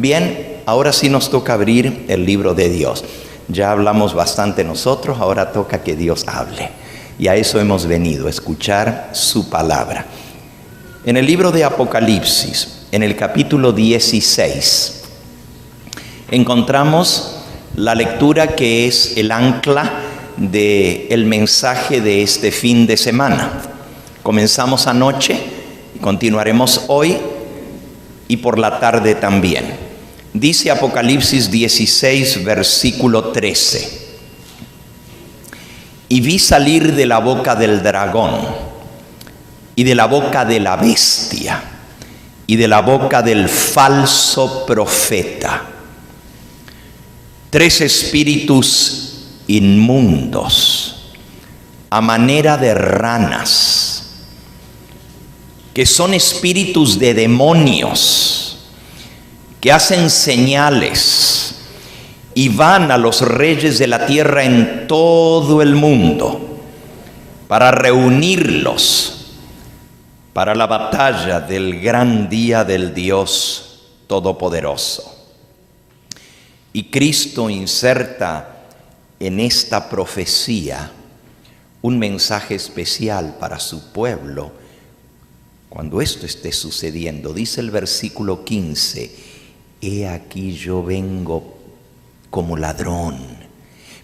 Bien, ahora sí nos toca abrir el libro de Dios. Ya hablamos bastante nosotros, ahora toca que Dios hable. Y a eso hemos venido, a escuchar su palabra. En el libro de Apocalipsis, en el capítulo 16, encontramos la lectura que es el ancla del mensaje de este fin de semana. Comenzamos anoche y continuaremos hoy y por la tarde también. Dice Apocalipsis 16, versículo 13. Y vi salir de la boca del dragón, y de la boca de la bestia, y de la boca del falso profeta, 3 espíritus inmundos, a manera de ranas, que son espíritus de demonios, que hacen señales y van a los reyes de la tierra en todo el mundo para reunirlos para la batalla del gran día del Dios Todopoderoso. Y Cristo inserta en esta profecía un mensaje especial para su pueblo cuando esto esté sucediendo. Dice el versículo 15: He aquí yo vengo como ladrón.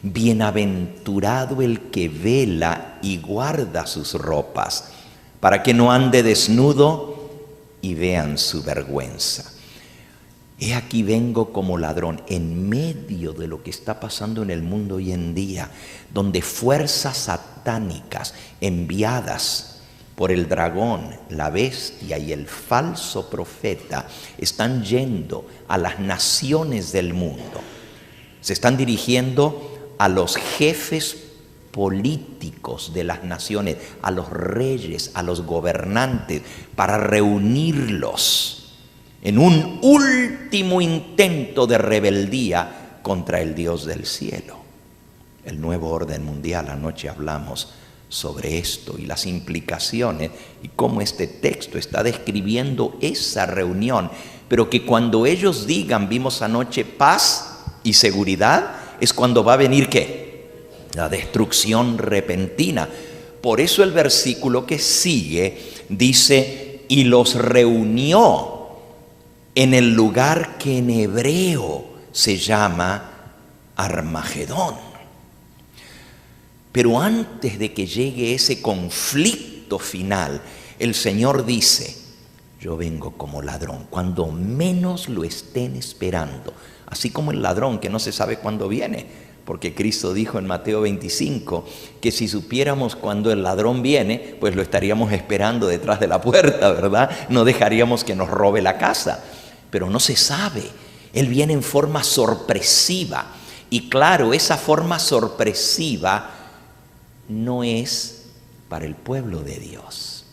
Bienaventurado el que vela y guarda sus ropas, para que no ande desnudo y vean su vergüenza. He aquí vengo como ladrón, en medio de lo que está pasando en el mundo hoy en día, donde fuerzas satánicas enviadas por el dragón, la bestia y el falso profeta están yendo a las naciones del mundo. Se están dirigiendo a los jefes políticos de las naciones, a los reyes, a los gobernantes, para reunirlos en un último intento de rebeldía contra el Dios del cielo. El nuevo orden mundial, anoche hablamos sobre esto y las implicaciones y cómo este texto está describiendo esa reunión, pero que cuando ellos digan, vimos anoche, paz y seguridad, es cuando va a venir ¿qué? La destrucción repentina. Por eso el versículo que sigue dice: y los reunió en el lugar que en hebreo se llama Armagedón. Pero antes de que llegue ese conflicto final, el Señor dice: yo vengo como ladrón, cuando menos lo estén esperando. Así como el ladrón que no se sabe cuándo viene, porque Cristo dijo en Mateo 25 que si supiéramos cuándo el ladrón viene, pues lo estaríamos esperando detrás de la puerta, ¿verdad? No dejaríamos que nos robe la casa. Pero no se sabe. Él viene en forma sorpresiva. Y claro, esa forma sorpresiva no es para el pueblo de Dios,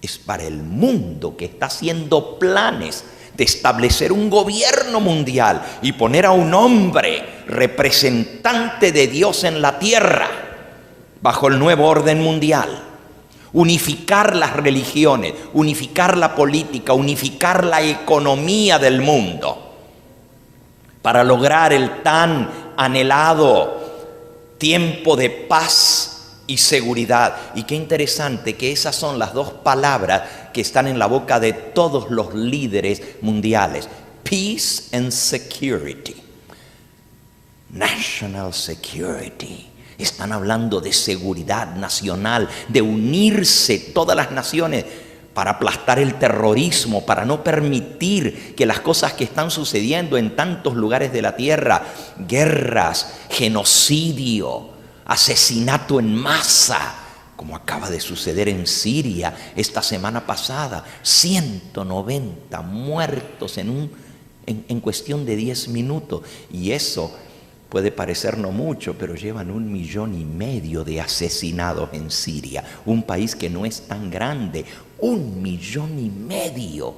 es para el mundo que está haciendo planes de establecer un gobierno mundial y poner a un hombre representante de Dios en la tierra bajo el nuevo orden mundial. Unificar las religiones, unificar la política, unificar la economía del mundo para lograr el tan anhelado tiempo de paz y seguridad. Y qué interesante que esas son las dos palabras que están en la boca de todos los líderes mundiales: peace and security, national security. Están hablando de seguridad nacional, de unirse todas las naciones para aplastar el terrorismo, para no permitir que las cosas que están sucediendo en tantos lugares de la tierra, guerras, genocidio, asesinato en masa, como acaba de suceder en Siria esta semana pasada, 190 muertos en cuestión de 10 minutos. Y eso puede parecer no mucho, pero llevan 1,5 millones de asesinados en Siria, un país que no es tan grande. 1,5 millones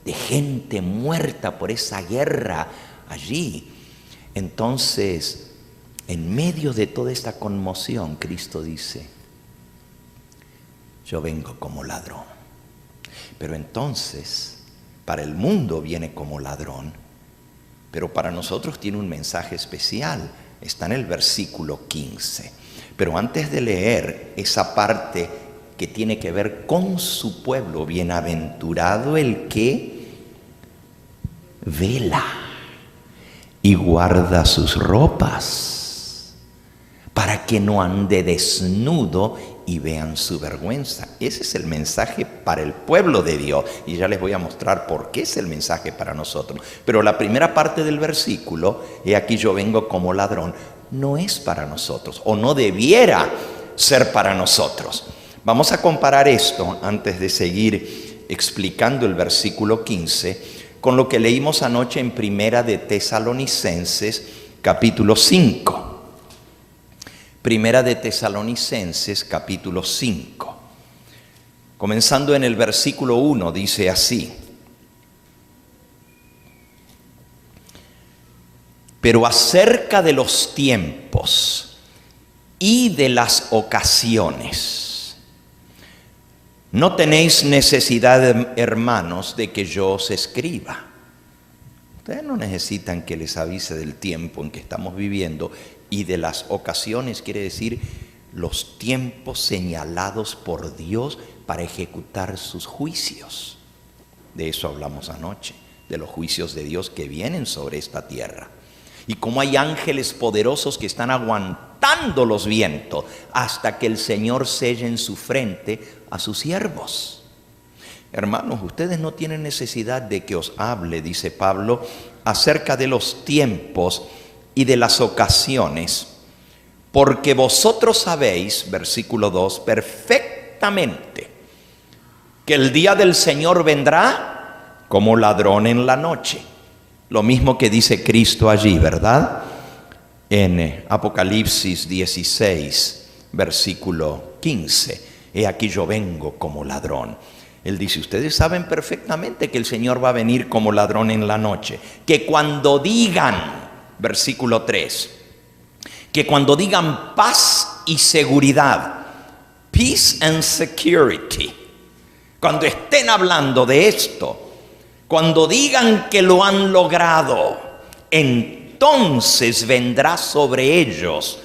de gente muerta por esa guerra allí. Entonces, en medio de toda esta conmoción, Cristo dice: yo vengo como ladrón. Pero entonces, para el mundo viene como ladrón, pero para nosotros tiene un mensaje especial. Está en el versículo 15. Pero antes de leer esa parte que tiene que ver con su pueblo, bienaventurado el que vela y guarda sus ropas, para que no ande desnudo y vean su vergüenza. Ese es el mensaje para el pueblo de Dios. Y ya les voy a mostrar por qué es el mensaje para nosotros. Pero la primera parte del versículo, he aquí yo vengo como ladrón, no es para nosotros, o no debiera ser para nosotros. Vamos a comparar esto, antes de seguir explicando el versículo 15, con lo que leímos anoche en Primera de Tesalonicenses, capítulo 5. Primera de Tesalonicenses, capítulo 5. Comenzando en el versículo 1, dice así: pero acerca de los tiempos y de las ocasiones, no tenéis necesidad, hermanos, de que yo os escriba. Ustedes no necesitan que les avise del tiempo en que estamos viviendo, y de las ocasiones quiere decir los tiempos señalados por Dios para ejecutar sus juicios. De eso hablamos anoche, de los juicios de Dios que vienen sobre esta tierra. Y cómo hay ángeles poderosos que están aguantando los vientos hasta que el Señor selle en su frente a sus siervos. Hermanos, ustedes no tienen necesidad de que os hable, dice Pablo, acerca de los tiempos y de las ocasiones, porque vosotros sabéis, versículo 2, perfectamente que el día del Señor vendrá como ladrón en la noche. Lo mismo que dice Cristo allí, ¿verdad? En Apocalipsis 16, versículo 15. He aquí yo vengo como ladrón. Él dice, ustedes saben perfectamente que el Señor va a venir como ladrón en la noche. Que cuando digan, versículo 3, que cuando digan paz y seguridad, peace and security, cuando estén hablando de esto, cuando digan que lo han logrado, entonces vendrá sobre ellos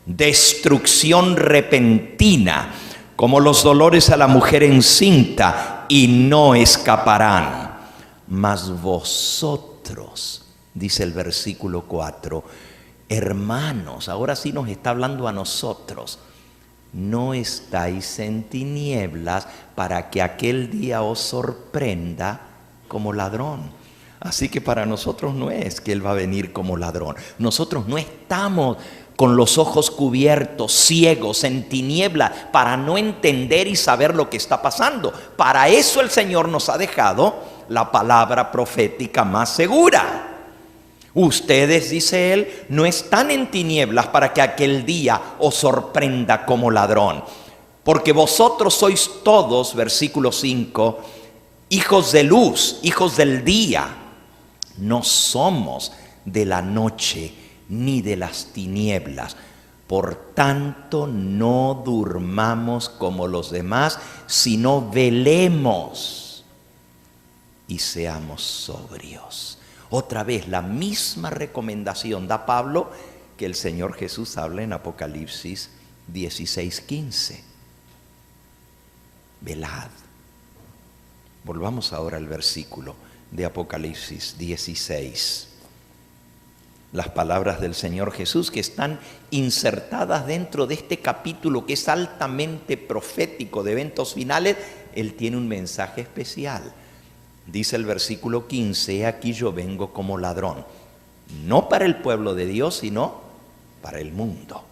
destrucción repentina, como los dolores a la mujer encinta, y no escaparán. Mas vosotros, dice el versículo 4, hermanos, ahora sí nos está hablando a nosotros, no estáis en tinieblas para que aquel día os sorprenda como ladrón. Así que para nosotros no es que Él va a venir como ladrón. Nosotros no estamos con los ojos cubiertos, ciegos, en tiniebla, para no entender y saber lo que está pasando. Para eso el Señor nos ha dejado la palabra profética más segura. Ustedes, dice Él, no están en tinieblas para que aquel día os sorprenda como ladrón. Porque vosotros sois todos, versículo 5, hijos de luz, hijos del día. No somos de la noche ni de las tinieblas. Por tanto, no durmamos como los demás, sino velemos y seamos sobrios. Otra vez, la misma recomendación da Pablo que el Señor Jesús habla en Apocalipsis 16:15. Velad. Volvamos ahora al versículo de Apocalipsis 16. Las palabras del Señor Jesús que están insertadas dentro de este capítulo que es altamente profético de eventos finales. Él tiene un mensaje especial. Dice el versículo 15, he aquí yo vengo como ladrón, no para el pueblo de Dios, sino para el mundo,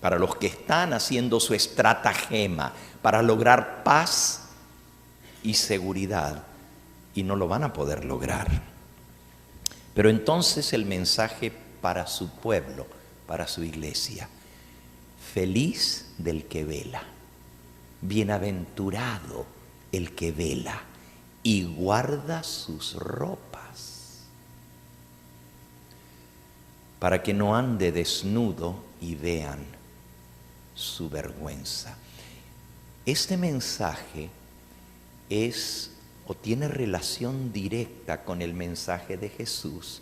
para los que están haciendo su estratagema para lograr paz y seguridad, y no lo van a poder lograr. Pero entonces el mensaje para su pueblo, para su iglesia: feliz del que vela, bienaventurado el que vela y guarda sus ropas, para que no ande desnudo y vean su vergüenza. Este mensaje es o tiene relación directa con el mensaje de Jesús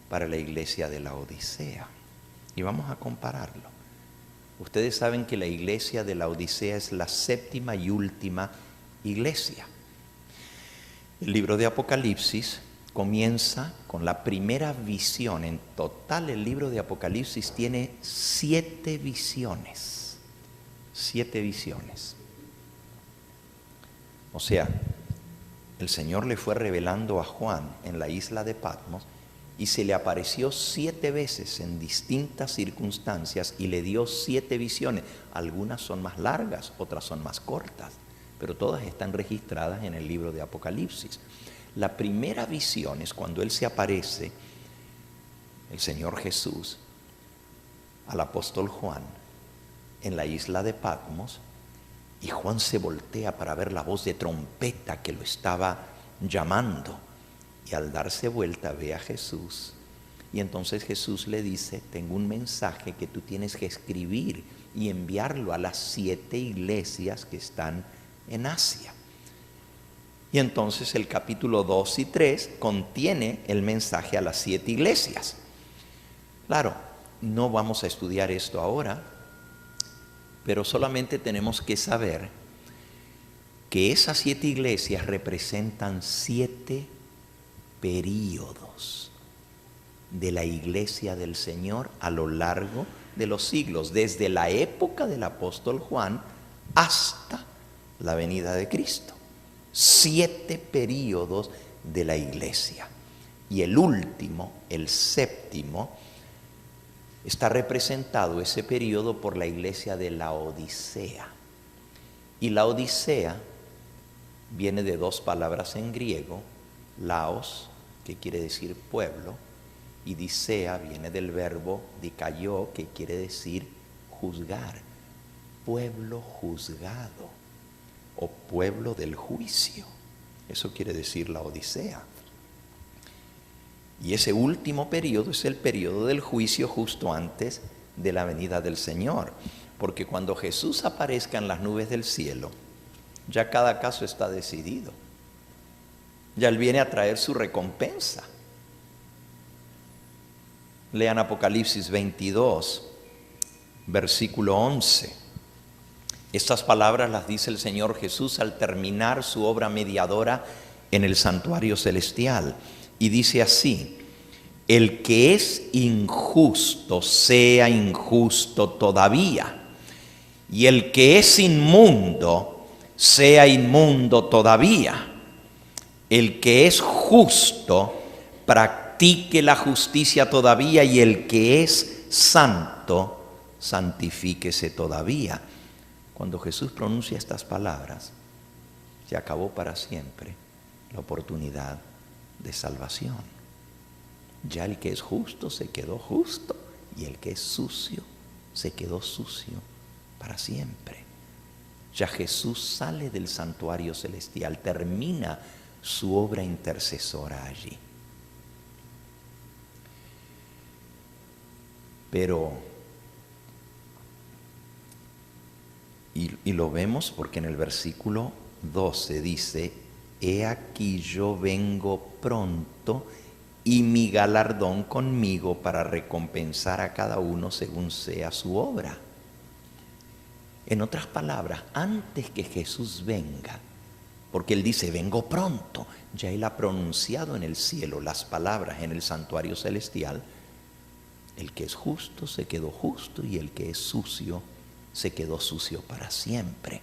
para la iglesia de la Odisea. Y vamos a compararlo. Ustedes saben que la iglesia de la Odisea es la séptima y última iglesia. El libro de Apocalipsis comienza con la primera visión. En total, el libro de Apocalipsis tiene 7 visiones. 7 visiones. O sea, el Señor le fue revelando a Juan en la isla de Patmos y se le apareció 7 veces en distintas circunstancias y le dio 7 visiones. Algunas son más largas, otras son más cortas, pero todas están registradas en el libro de Apocalipsis. La primera visión es cuando Él se aparece, el Señor Jesús, al apóstol Juan en la isla de Patmos, y Juan se voltea para ver la voz de trompeta que lo estaba llamando. Y al darse vuelta ve a Jesús. Y entonces Jesús le dice, tengo un mensaje que tú tienes que escribir y enviarlo a las 7 iglesias que están en Asia. Y entonces el capítulo 2 y 3 contiene el mensaje a las 7 iglesias. Claro, no vamos a estudiar esto ahora, pero solamente tenemos que saber que esas 7 iglesias representan 7 períodos de la iglesia del Señor a lo largo de los siglos, desde la época del apóstol Juan hasta la venida de Cristo. 7 períodos de la iglesia. Y el último, el séptimo, está representado ese período por la iglesia de la Odisea. Y la Odisea viene de 2 palabras en griego, laos, que quiere decir pueblo, y disea viene del verbo dikaiō, que quiere decir juzgar, pueblo juzgado o pueblo del juicio. Eso quiere decir la Odisea. Y ese último periodo es el periodo del juicio justo antes de la venida del Señor. Porque cuando Jesús aparezca en las nubes del cielo, ya cada caso está decidido. Ya Él viene a traer su recompensa. Lean Apocalipsis 22, versículo 11. Estas palabras las dice el Señor Jesús al terminar su obra mediadora en el santuario celestial. Y dice así: el que es injusto, sea injusto todavía. Y el que es inmundo, sea inmundo todavía. El que es justo, practique la justicia todavía. Y el que es santo, santifíquese todavía. Cuando Jesús pronuncia estas palabras, se acabó para siempre la oportunidad de salvación. Ya el que es justo se quedó justo, y el que es sucio se quedó sucio para siempre. Ya Jesús sale del santuario celestial, termina su obra intercesora allí. Pero, y lo vemos porque en el versículo 12 dice: he aquí yo vengo pronto, y mi galardón conmigo para recompensar a cada uno según sea su obra. En otras palabras, antes que Jesús venga, porque Él dice vengo pronto, ya Él ha pronunciado en el cielo las palabras en el santuario celestial: el que es justo se quedó justo, y el que es sucio se quedó sucio para siempre.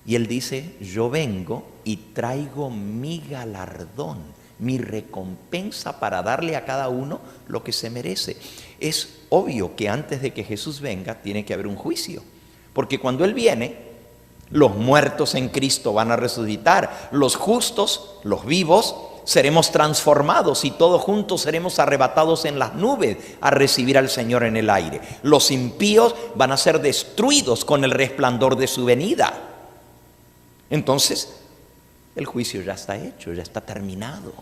Y Él dice: yo vengo y traigo mi galardón, mi recompensa, para darle a cada uno lo que se merece. Es obvio que antes de que Jesús venga tiene que haber un juicio, porque cuando Él viene, los muertos en Cristo van a resucitar, los justos, los vivos, seremos transformados y todos juntos seremos arrebatados en las nubes a recibir al Señor en el aire. Los impíos van a ser destruidos con el resplandor de su venida. Entonces, el juicio ya está hecho, ya está terminado.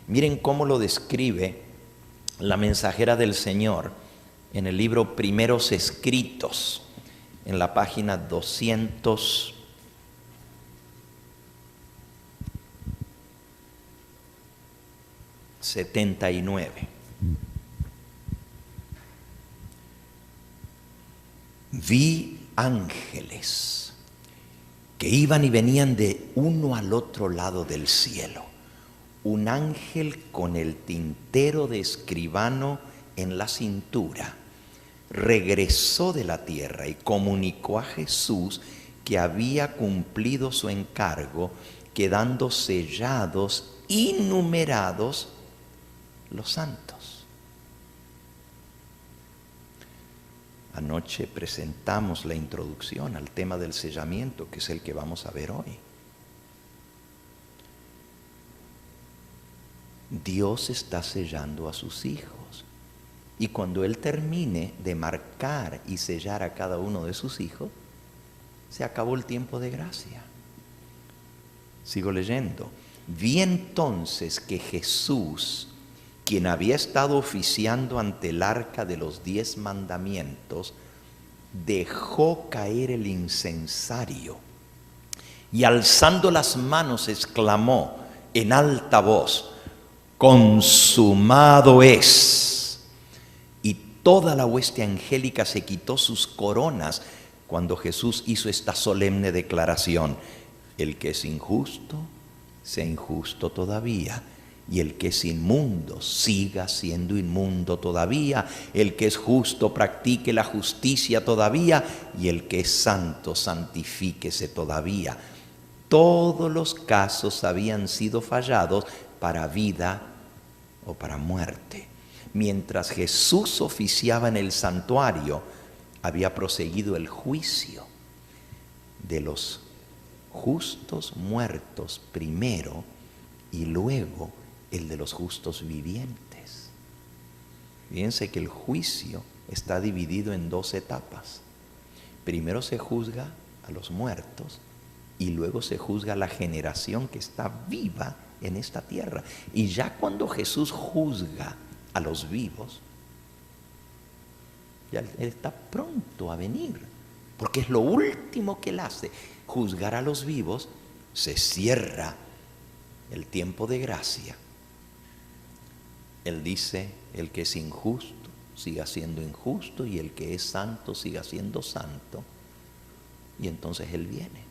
Miren cómo lo describe la mensajera del Señor en el libro Primeros Escritos, en la página 200. 79. Vi ángeles que iban y venían de uno al otro lado del cielo. Un ángel con el tintero de escribano en la cintura regresó de la tierra y comunicó a Jesús que había cumplido su encargo, quedando sellados y numerados los santos. Anoche presentamos la introducción al tema del sellamiento, que es el que vamos a ver hoy. Dios está sellando a sus hijos, y cuando Él termine de marcar y sellar a cada uno de sus hijos, se acabó el tiempo de gracia. Sigo leyendo. Vi entonces que Jesús, quien había estado oficiando ante el arca de los 10 mandamientos, dejó caer el incensario y alzando las manos exclamó en alta voz: consumado es. Y toda la hueste angélica se quitó sus coronas cuando Jesús hizo esta solemne declaración: el que es injusto, sea injusto todavía, y el que es inmundo, siga siendo inmundo todavía, el que es justo, practique la justicia todavía, y el que es santo, santifíquese todavía. Todos los casos habían sido fallados para vida o para muerte. Mientras Jesús oficiaba en el santuario, había proseguido el juicio de los justos muertos primero y luego el de los justos vivientes. Fíjense que el juicio está dividido en 2 etapas. Primero se juzga a los muertos y luego se juzga a la generación que está viva en esta tierra. Y ya cuando Jesús juzga a los vivos, ya Él está pronto a venir, porque es lo último que Él hace. Juzgar a los vivos, se cierra el tiempo de gracia. Él dice: el que es injusto siga siendo injusto, y el que es santo siga siendo santo. Y entonces Él viene,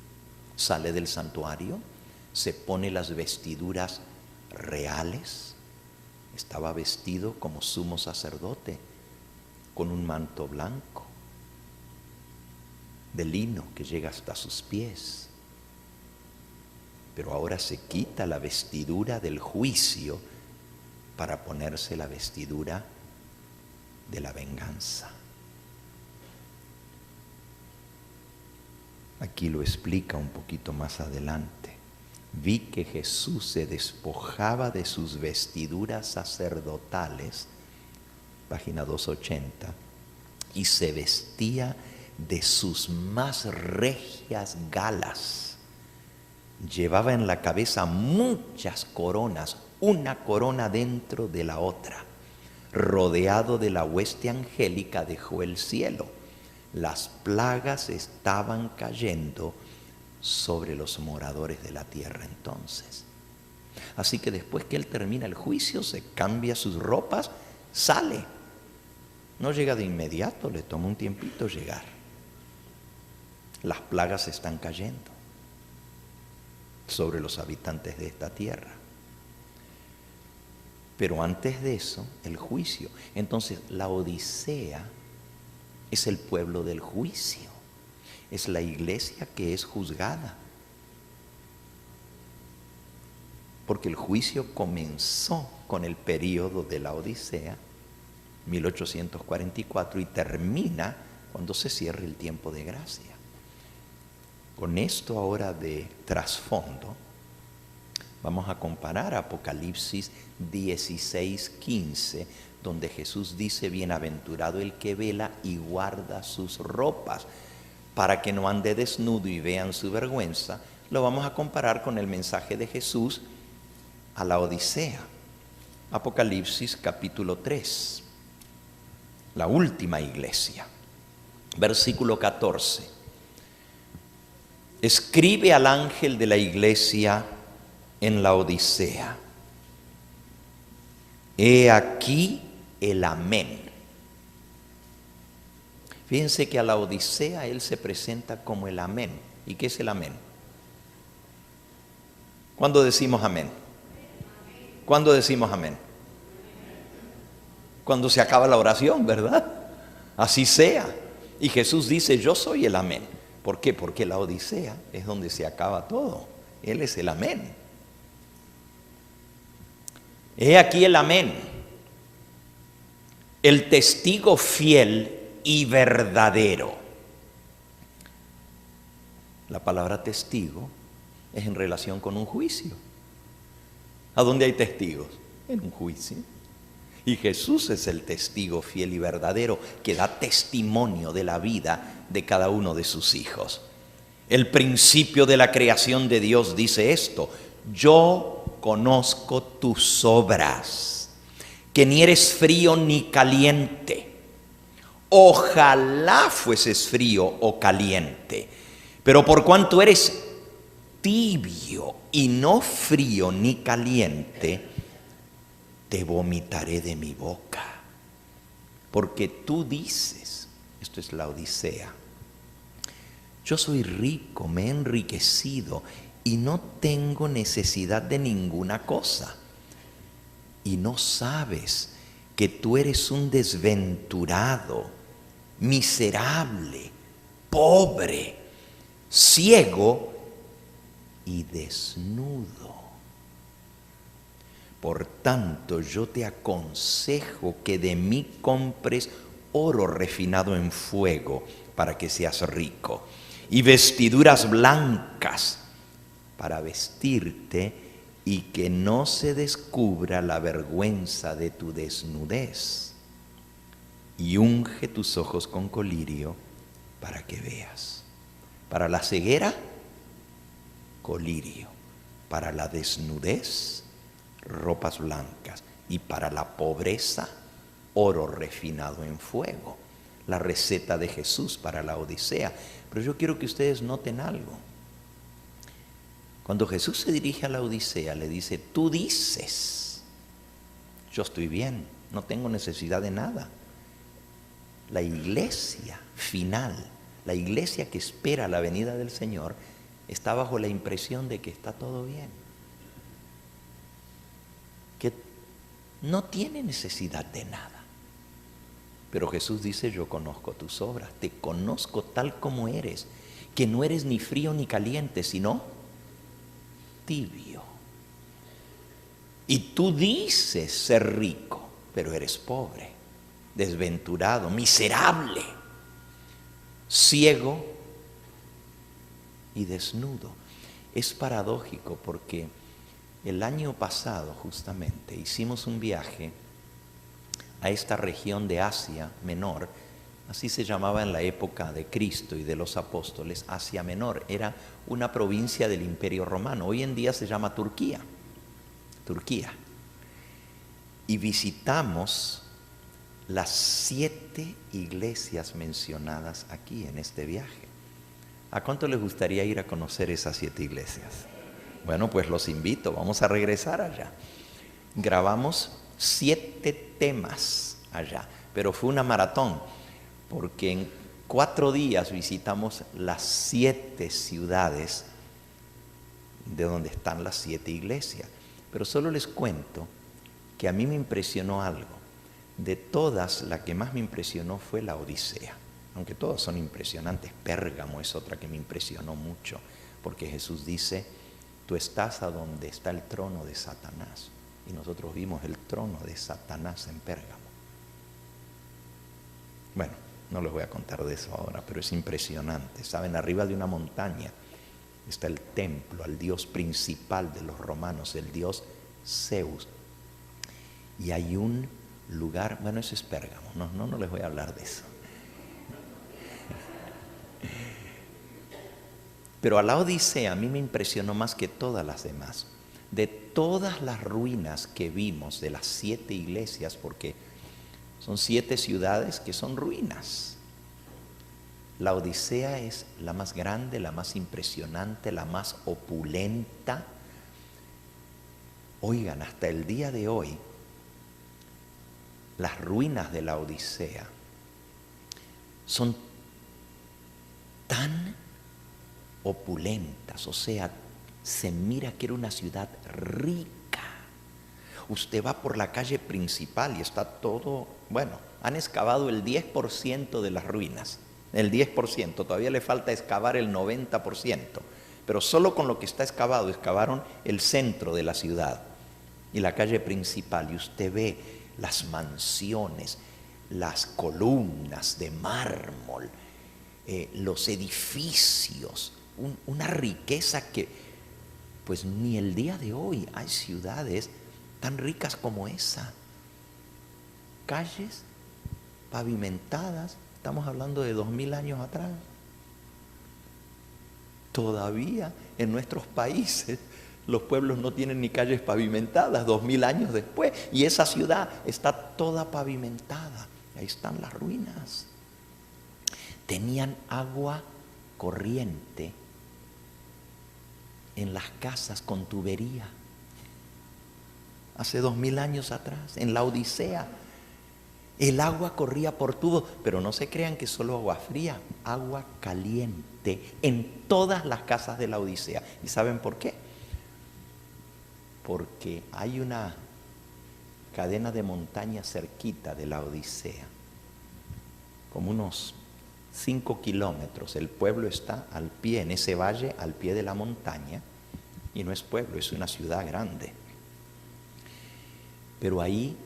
sale del santuario, se pone las vestiduras reales. Estaba vestido como sumo sacerdote, con un manto blanco de lino que llega hasta sus pies. Pero ahora se quita la vestidura del juicio para ponerse la vestidura de la venganza. Aquí lo explica un poquito más adelante. Vi que Jesús se despojaba de sus vestiduras sacerdotales, página 280, y se vestía de sus más regias galas. Llevaba en la cabeza muchas coronas, una corona dentro de la otra. Rodeado de la hueste angélica dejó el cielo. Las plagas estaban cayendo sobre los moradores de la tierra entonces. Así que después que Él termina el juicio, se cambia sus ropas, sale. No llega de inmediato, le toma un tiempito llegar. Las plagas están cayendo sobre los habitantes de esta tierra. Pero antes de eso, el juicio. Entonces, la Odisea es el pueblo del juicio. Es la iglesia que es juzgada. Porque el juicio comenzó con el periodo de la Odisea, 1844, y termina cuando se cierre el tiempo de gracia. Con esto ahora de trasfondo, vamos a comparar Apocalipsis 16:15, donde Jesús dice: bienaventurado el que vela y guarda sus ropas, para que no ande desnudo y vean su vergüenza. Lo vamos a comparar con el mensaje de Jesús a la Odisea. Apocalipsis capítulo 3, la última iglesia, versículo 14. Escribe al ángel de la iglesia en la Odisea: He aquí el amén. Fíjense que a la Odisea él se presenta como el amén. ¿Y qué es el amén? ¿Cuándo decimos amén? ¿Cuándo decimos amén? Cuando se acaba la oración, ¿verdad? Así sea. Y Jesús dice, yo soy el amén. ¿Por qué? Porque la Odisea es donde se acaba todo. Él es el amén. He aquí el amén, el testigo fiel y verdadero. La palabra testigo es en relación con un juicio. ¿A dónde hay testigos? En un juicio. Y Jesús es el testigo fiel y verdadero que da testimonio de la vida de cada uno de sus hijos. El principio de la creación de Dios dice esto: yo conozco tus obras, que ni eres frío ni caliente. Ojalá fueses frío o caliente, pero por cuanto eres tibio y no frío ni caliente, te vomitaré de mi boca. Porque tú dices, esto es la Odisea, yo soy rico, me he enriquecido y no tengo necesidad de ninguna cosa. Y no sabes que tú eres un desventurado, miserable, pobre, ciego y desnudo. Por tanto, yo te aconsejo que de mí compres oro refinado en fuego para que seas rico, y vestiduras blancas para vestirte, y que no se descubra la vergüenza de tu desnudez. Y unge tus ojos con colirio para que veas. Para la ceguera, colirio. Para la desnudez, ropas blancas. Y para la pobreza, oro refinado en fuego. La receta de Jesús para la Odisea. Pero yo quiero que ustedes noten algo. Cuando Jesús se dirige a la Odisea, le dice, tú dices, yo estoy bien, no tengo necesidad de nada. La iglesia final, la iglesia que espera la venida del Señor, está bajo la impresión de que está todo bien, que no tiene necesidad de nada. Pero Jesús dice, yo conozco tus obras, te conozco tal como eres, que no eres ni frío ni caliente, sino tibio. Y tú dices ser rico, pero eres pobre, desventurado, miserable, ciego y desnudo. Es paradójico porque el año pasado justamente hicimos un viaje a esta región de Asia Menor. Así se llamaba en la época de Cristo y de los apóstoles, Asia Menor. Era una provincia del Imperio Romano. Hoy en día se llama Turquía. Y visitamos las 7 iglesias mencionadas aquí en este viaje. ¿A cuánto les gustaría ir a conocer esas 7 iglesias? Bueno, pues los invito, vamos a regresar allá. Grabamos 7 temas allá, pero fue una maratón, porque en 4 días visitamos las 7 ciudades de donde están las 7 iglesias. Pero solo les cuento que a mí me impresionó algo. De todas, la que más me impresionó fue la Odisea. Aunque todas son impresionantes, Pérgamo es otra que me impresionó mucho, porque Jesús dice, tú estás a donde está el trono de Satanás. Y nosotros vimos el trono de Satanás en Pérgamo. Bueno, no les voy a contar de eso ahora, pero es impresionante. Saben, arriba de una montaña está el templo al dios principal de los romanos, el dios Zeus. Y hay un lugar, bueno, eso es Pérgamo, no les voy a hablar de eso. Pero a la Odisea a mí me impresionó más que todas las demás. De todas las ruinas que vimos de las 7 iglesias, porque son 7 ciudades que son ruinas, la Odisea es la más grande, la más impresionante, la más opulenta. Oigan, hasta el día de hoy las ruinas de la Odisea son tan opulentas, o sea, se mira que era una ciudad rica. Usted va por la calle principal y está todo, bueno, han excavado el 10% de las ruinas, el 10%, todavía le falta excavar el 90%, pero solo con lo que está excavado, excavaron el centro de la ciudad y la calle principal, y usted ve las mansiones, las columnas de mármol, los edificios, una riqueza que pues ni el día de hoy hay ciudades tan ricas como esa. Calles pavimentadas, estamos hablando de 2000 años atrás. Todavía en nuestros países los pueblos no tienen ni calles pavimentadas 2000 años después, y esa ciudad está toda pavimentada. Ahí están las ruinas. Tenían agua corriente en las casas con tubería. Hace 2000 años atrás, en la Odisea, el agua corría por tubos, pero no se crean que solo agua fría, agua caliente en todas las casas de la Odisea. ¿Y saben por qué? Porque hay una cadena de montañas cerquita de la Odisea, como unos 5 kilómetros. El pueblo está al pie, en ese valle, al pie de la montaña, y no es pueblo, es una ciudad grande. Pero ahí,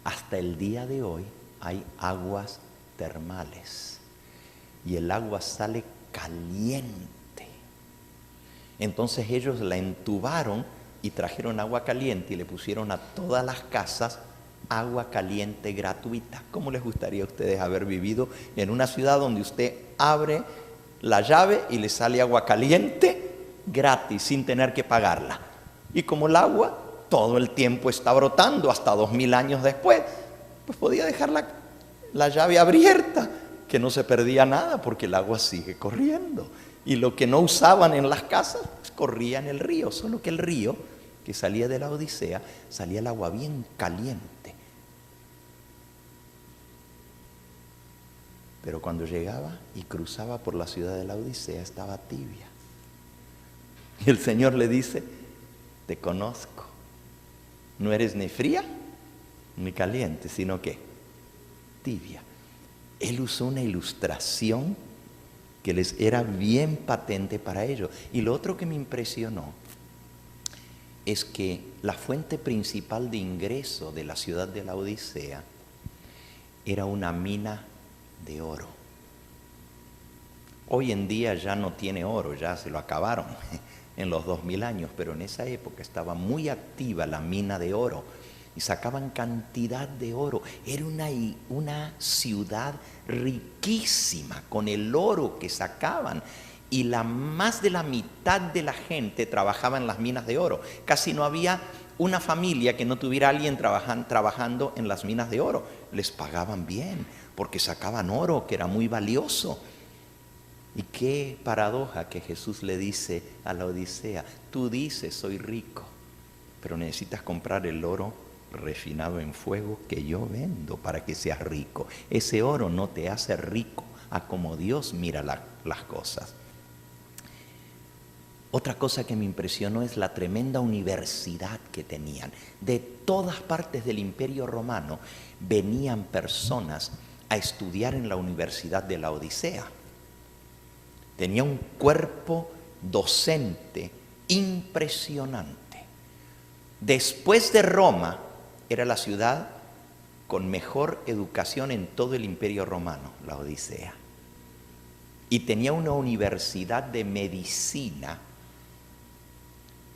hasta el día de hoy, hay aguas termales, y el agua sale caliente. Entonces ellos la entubaron y trajeron agua caliente y le pusieron a todas las casas agua caliente gratuita. ¿Cómo les gustaría a ustedes haber vivido en una ciudad donde usted abre la llave y le sale agua caliente gratis sin tener que pagarla? Y como el agua todo el tiempo está brotando hasta 2000 años después, pues podía dejar la llave abierta, que no se perdía nada porque el agua sigue corriendo. Y lo que no usaban en las casas, pues corría en el río, solo que el río que salía de la Odisea, salía el agua bien caliente. Pero cuando llegaba y cruzaba por la ciudad de la Odisea, estaba tibia. Y el Señor le dice: te conozco, no eres ni fría ni caliente, sino que tibia. Él usó una ilustración que les era bien patente para ellos. Y lo otro que me impresionó es que la fuente principal de ingreso de la ciudad de la Odisea era una mina de oro. Hoy en día ya no tiene oro, ya se lo acabaron en los 2000 años, pero en esa época estaba muy activa la mina de oro y sacaban cantidad de oro. Era una ciudad riquísima con el oro que sacaban, y más de la mitad de la gente trabajaba en las minas de oro. Casi no había una familia que no tuviera a alguien trabajando en las minas de oro. Les pagaban bien porque sacaban oro que era muy valioso. Y qué paradoja que Jesús le dice a la Odisea: tú dices soy rico, pero necesitas comprar el oro refinado en fuego que yo vendo para que seas rico. Ese oro no te hace rico a como Dios mira las cosas. Otra cosa que me impresionó es la tremenda universidad que tenían. De todas partes del Imperio Romano venían personas a estudiar en la Universidad de la Odisea. Tenía un cuerpo docente impresionante. Después de Roma, era la ciudad con mejor educación en todo el Imperio Romano, la Odisea. Y tenía una universidad de medicina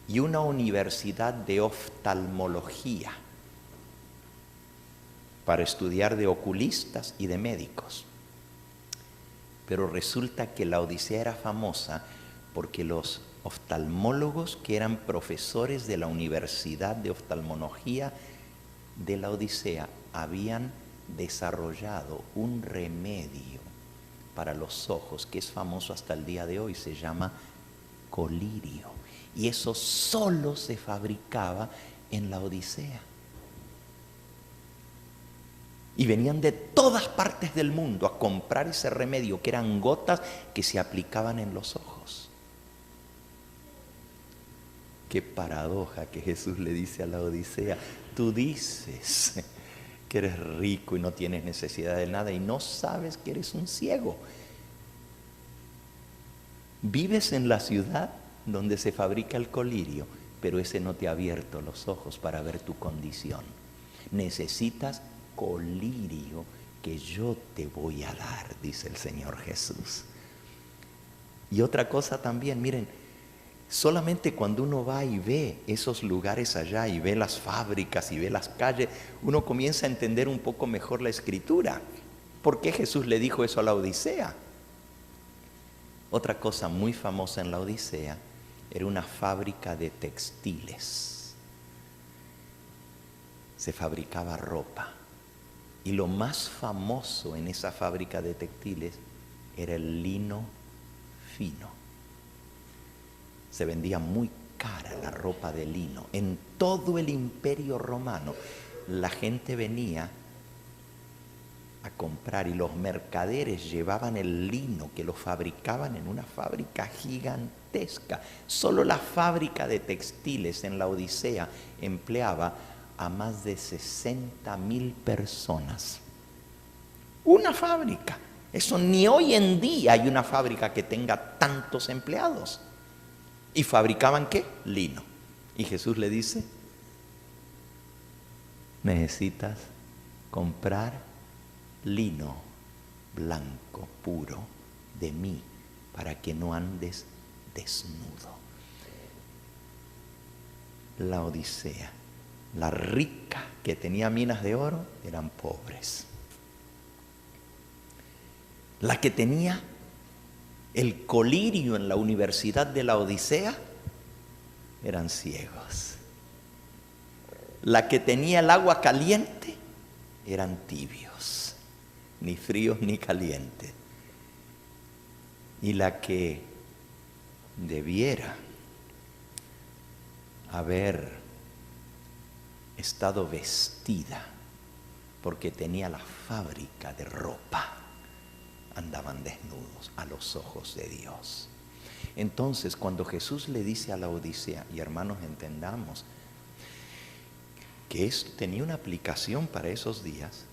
y una universidad de oftalmología para estudiar de oculistas y de médicos. Pero resulta que la Odisea era famosa porque los oftalmólogos que eran profesores de la Universidad de Oftalmología de la Odisea habían desarrollado un remedio para los ojos que es famoso hasta el día de hoy, se llama colirio, y eso solo se fabricaba en la Odisea. Y venían de todas partes del mundo a comprar ese remedio, que eran gotas que se aplicaban en los ojos. Qué paradoja que Jesús le dice a la Odisea: tú dices que eres rico y no tienes necesidad de nada y no sabes que eres un ciego. Vives en la ciudad donde se fabrica el colirio, pero ese no te ha abierto los ojos para ver tu condición. Necesitas colirio que yo te voy a dar, dice el Señor Jesús. Y otra cosa también, miren, solamente cuando uno va y ve esos lugares allá y ve las fábricas y ve las calles, uno comienza a entender un poco mejor la Escritura. ¿Por qué Jesús le dijo eso a la Odisea? Otra cosa muy famosa en la Odisea era una fábrica de textiles. Se fabricaba ropa. Y lo más famoso en esa fábrica de textiles era el lino fino. Se vendía muy cara la ropa de lino. En todo el Imperio Romano la gente venía a comprar y los mercaderes llevaban el lino que lo fabricaban en una fábrica gigantesca. Solo la fábrica de textiles en la Odisea empleaba a más de 60,000 personas. Una fábrica. Eso ni hoy en día hay una fábrica que tenga tantos empleados. ¿Y fabricaban qué? Lino. Y Jesús le dice: necesitas comprar lino blanco, puro, de mí, para que no andes desnudo. La Odisea, la rica que tenía minas de oro, eran pobres. La que tenía el colirio en la Universidad de la Odisea, eran ciegos. La que tenía el agua caliente, eran tibios, ni fríos ni calientes. Y la que debiera haber estado vestida porque tenía la fábrica de ropa, andaban desnudos a los ojos de Dios. Entonces, cuando Jesús le dice a la Odisea, y hermanos, entendamos que esto tenía una aplicación para esos días,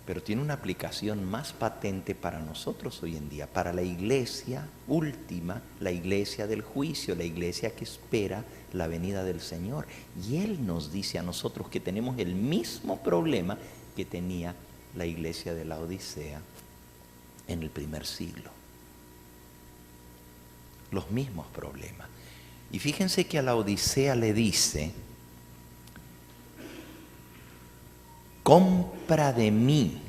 pero tiene una aplicación más patente para nosotros hoy en día, para la iglesia última, la iglesia del juicio, la iglesia que espera la venida del Señor. Y Él nos dice a nosotros que tenemos el mismo problema que tenía la iglesia de la Odisea en el primer siglo. Los mismos problemas. Y fíjense que a la Odisea le dice: compra de mí,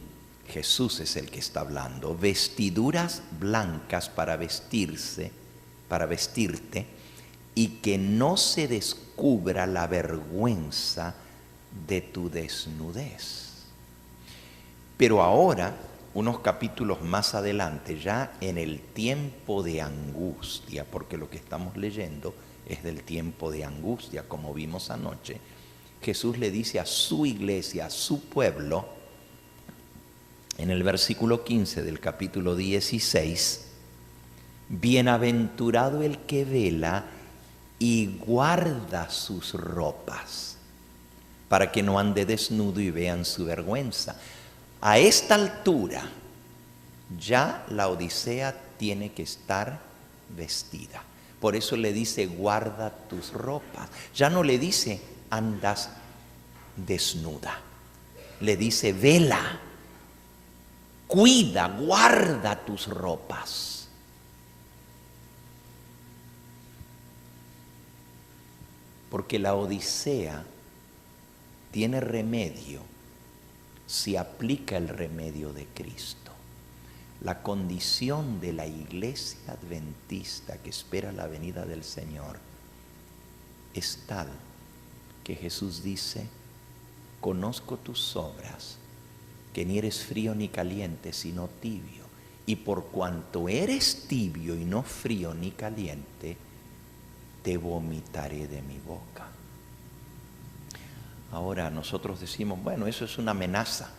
Jesús es el que está hablando, vestiduras blancas para vestirte, y que no se descubra la vergüenza de tu desnudez. Pero ahora, unos capítulos más adelante, ya en el tiempo de angustia, porque lo que estamos leyendo es del tiempo de angustia, como vimos anoche, Jesús le dice a su iglesia, a su pueblo, en el versículo 15 del capítulo 16, bienaventurado el que vela y guarda sus ropas, para que no ande desnudo y vean su vergüenza. A esta altura, ya la Odisea tiene que estar vestida. Por eso le dice: guarda tus ropas. Ya no le dice: andas desnuda. Le dice: vela, cuida, guarda tus ropas. Porque la Odisea tiene remedio si aplica el remedio de Cristo. La condición de la iglesia adventista que espera la venida del Señor es tal que Jesús dice: conozco tus obras, que ni eres frío ni caliente, sino tibio. Y por cuanto eres tibio y no frío ni caliente, te vomitaré de mi boca. Ahora nosotros decimos: bueno, eso es una amenaza.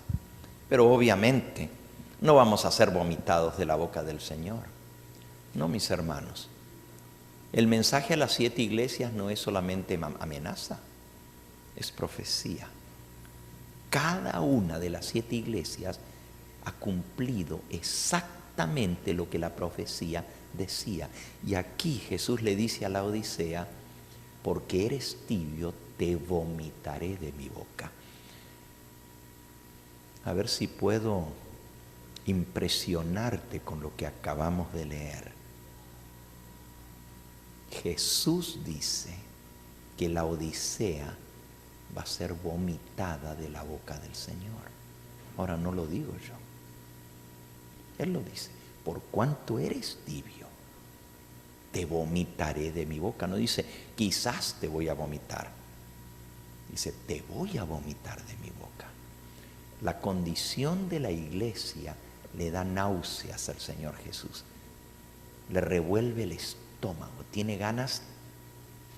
Pero obviamente no vamos a ser vomitados de la boca del Señor. No, mis hermanos. El mensaje a las 7 iglesias no es solamente amenaza, es profecía. Cada una de las 7 iglesias ha cumplido exactamente lo que la profecía decía. Y aquí Jesús le dice a la Odisea: porque eres tibio, te vomitaré de mi boca. A ver si puedo impresionarte con lo que acabamos de leer. Jesús dice que la Odisea va a ser vomitada de la boca del Señor. Ahora no lo digo yo. Él lo dice: por cuanto eres tibio, te vomitaré de mi boca. No dice quizás te voy a vomitar. Dice te voy a vomitar de mi boca. La condición de la iglesia le da náuseas al Señor Jesús. Le revuelve el estómago. Tiene ganas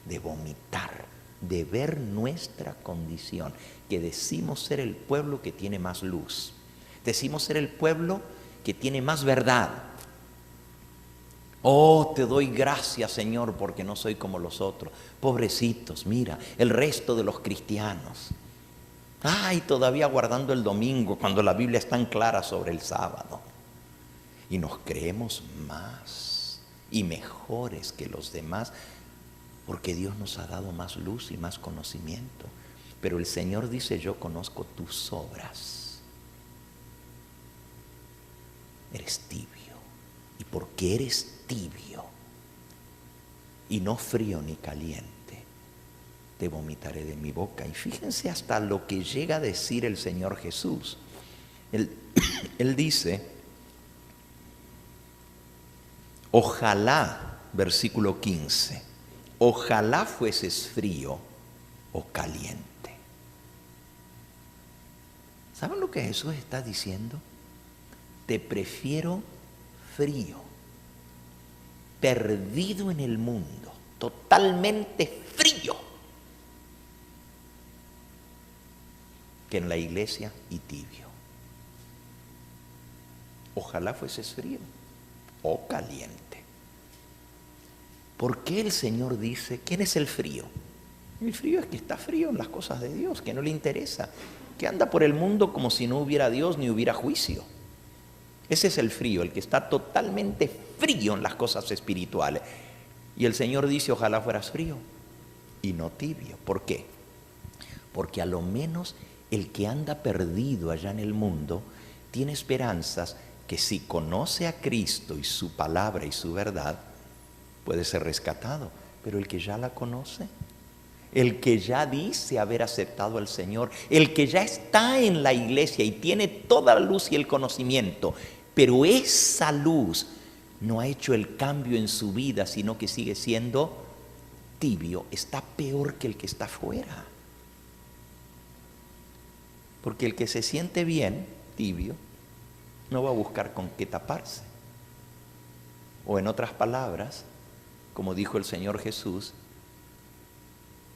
de vomitar, de ver nuestra condición, que decimos ser el pueblo que tiene más luz. Decimos ser el pueblo que tiene más verdad. Oh, te doy gracias, Señor, porque no soy como los otros. Pobrecitos, mira, el resto de los cristianos. Ay, todavía guardando el domingo cuando la Biblia es tan clara sobre el sábado. Y nos creemos más y mejores que los demás porque Dios nos ha dado más luz y más conocimiento. Pero el Señor dice: yo conozco tus obras. Eres tibio. Y porque eres tibio y no frío ni caliente, te vomitaré de mi boca. Y fíjense hasta lo que llega a decir el Señor Jesús. Él dice: ojalá, versículo 15, ojalá fueses frío o caliente. ¿Saben lo que Jesús está diciendo? Te prefiero frío, perdido en el mundo, totalmente frío, que en la iglesia y tibio. Ojalá fueses frío o caliente. ¿Por qué el Señor dice quién es el frío? El frío es que está frío en las cosas de Dios, que no le interesa, que anda por el mundo como si no hubiera Dios ni hubiera juicio. Ese es el frío, el que está totalmente frío en las cosas espirituales. Y el Señor dice: ojalá fueras frío y no tibio. ¿Por qué? Porque a lo menos el que anda perdido allá en el mundo tiene esperanzas que si conoce a Cristo y su palabra y su verdad, puede ser rescatado. Pero el que ya la conoce, el que ya dice haber aceptado al Señor, el que ya está en la iglesia y tiene toda la luz y el conocimiento, pero esa luz no ha hecho el cambio en su vida, sino que sigue siendo tibio, está peor que el que está fuera. Porque el que se siente bien, tibio, no va a buscar con qué taparse. O en otras palabras, como dijo el Señor Jesús,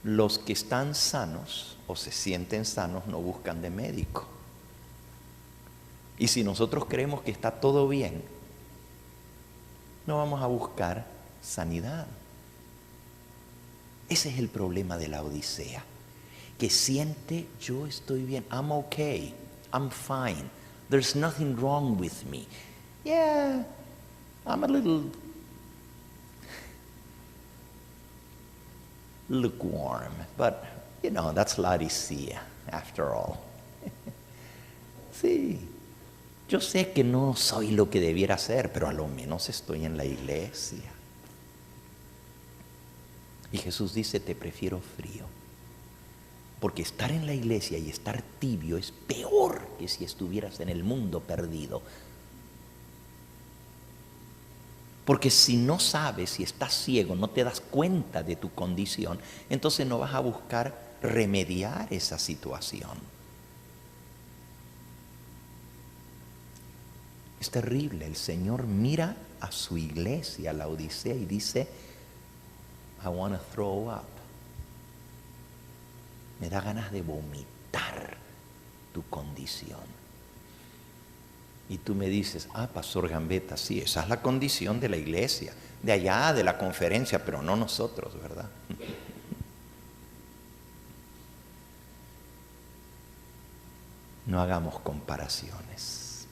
los que están sanos o se sienten sanos no buscan de médico. Y si nosotros creemos que está todo bien, no vamos a buscar sanidad. Ese es el problema de la Odisea, que siente: yo estoy bien, I'm okay, I'm fine, there's nothing wrong with me. Yeah, I'm a little lukewarm, but you know, that's Laodicea after all. Sí, yo sé que no soy lo que debiera ser, pero a lo menos estoy en la iglesia. Y Jesús dice: te prefiero frío, porque estar en la iglesia y estar tibio es peor que si estuvieras en el mundo perdido. Porque si no sabes, si estás ciego, no te das cuenta de tu condición, entonces no vas a buscar remediar esa situación. Es terrible. El Señor mira a su iglesia, a la Odisea, y dice: I want to throw up. Me da ganas de vomitar tu condición. Y tú me dices, Pastor Gambetta, sí, esa es la condición de la iglesia, de allá, de la conferencia, pero no nosotros, ¿verdad? No hagamos comparaciones.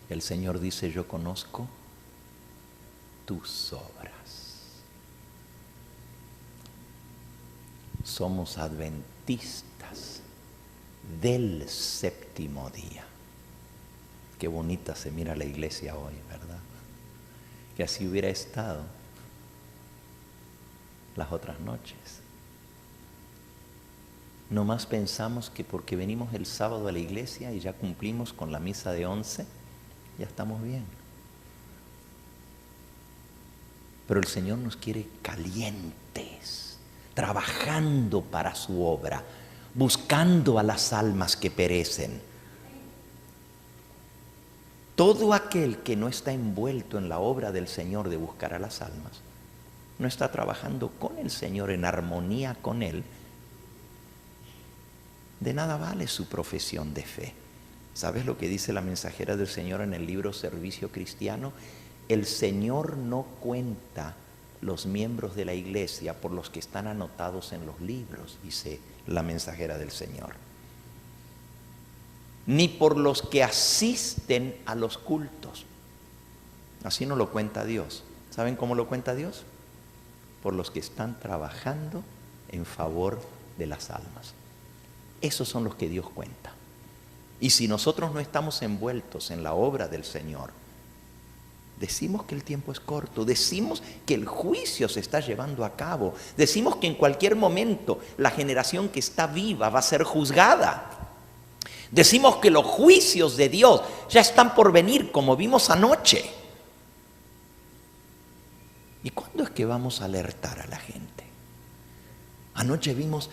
El Señor dice, yo conozco tus obras. Somos adventistas del séptimo día. Qué bonita se mira la iglesia hoy, ¿verdad? Que así hubiera estado las otras noches. Nomás pensamos que porque venimos el sábado a la iglesia y ya cumplimos con la misa de 11, ya estamos bien. Pero el Señor nos quiere calientes, trabajando para su obra, buscando a las almas que perecen. Todo aquel que no está envuelto en la obra del Señor de buscar a las almas, no está trabajando con el Señor en armonía con Él. De nada vale su profesión de fe. ¿Sabes lo que dice la mensajera del Señor en el libro Servicio Cristiano? El Señor no cuenta los miembros de la iglesia por los que están anotados en los libros, dice la mensajera del Señor, ni por los que asisten a los cultos. Así no lo cuenta Dios. ¿Saben cómo lo cuenta Dios? Por los que están trabajando en favor de las almas. Esos son los que Dios cuenta. Y si nosotros no estamos envueltos en la obra del Señor, decimos que el tiempo es corto, decimos que el juicio se está llevando a cabo, decimos que en cualquier momento la generación que está viva va a ser juzgada. Decimos que los juicios de Dios ya están por venir, como vimos anoche. ¿Y cuándo es que vamos a alertar a la gente? Anoche vimos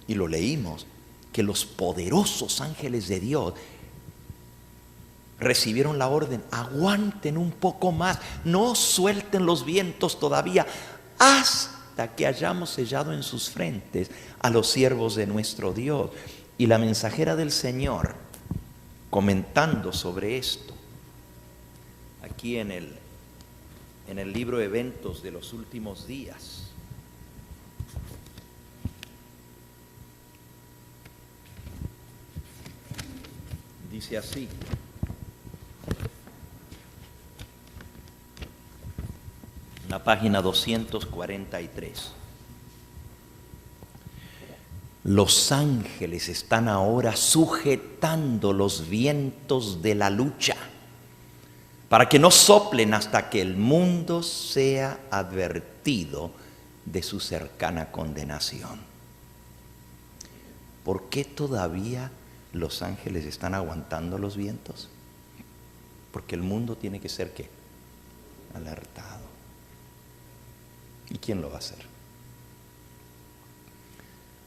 y lo leímos, que los poderosos ángeles de Dios recibieron la orden, aguanten un poco más, no suelten los vientos todavía, hasta que hayamos sellado en sus frentes a los siervos de nuestro Dios. Y la mensajera del Señor, comentando sobre esto, aquí en el libro Eventos de los Últimos Días, dice así: en la página 243. Los ángeles están ahora sujetando los vientos de la lucha para que no soplen hasta que el mundo sea advertido de su cercana condenación. ¿Por qué todavía los ángeles están aguantando los vientos? Porque el mundo tiene que ser ¿qué? Alertado. ¿Y quién lo va a hacer?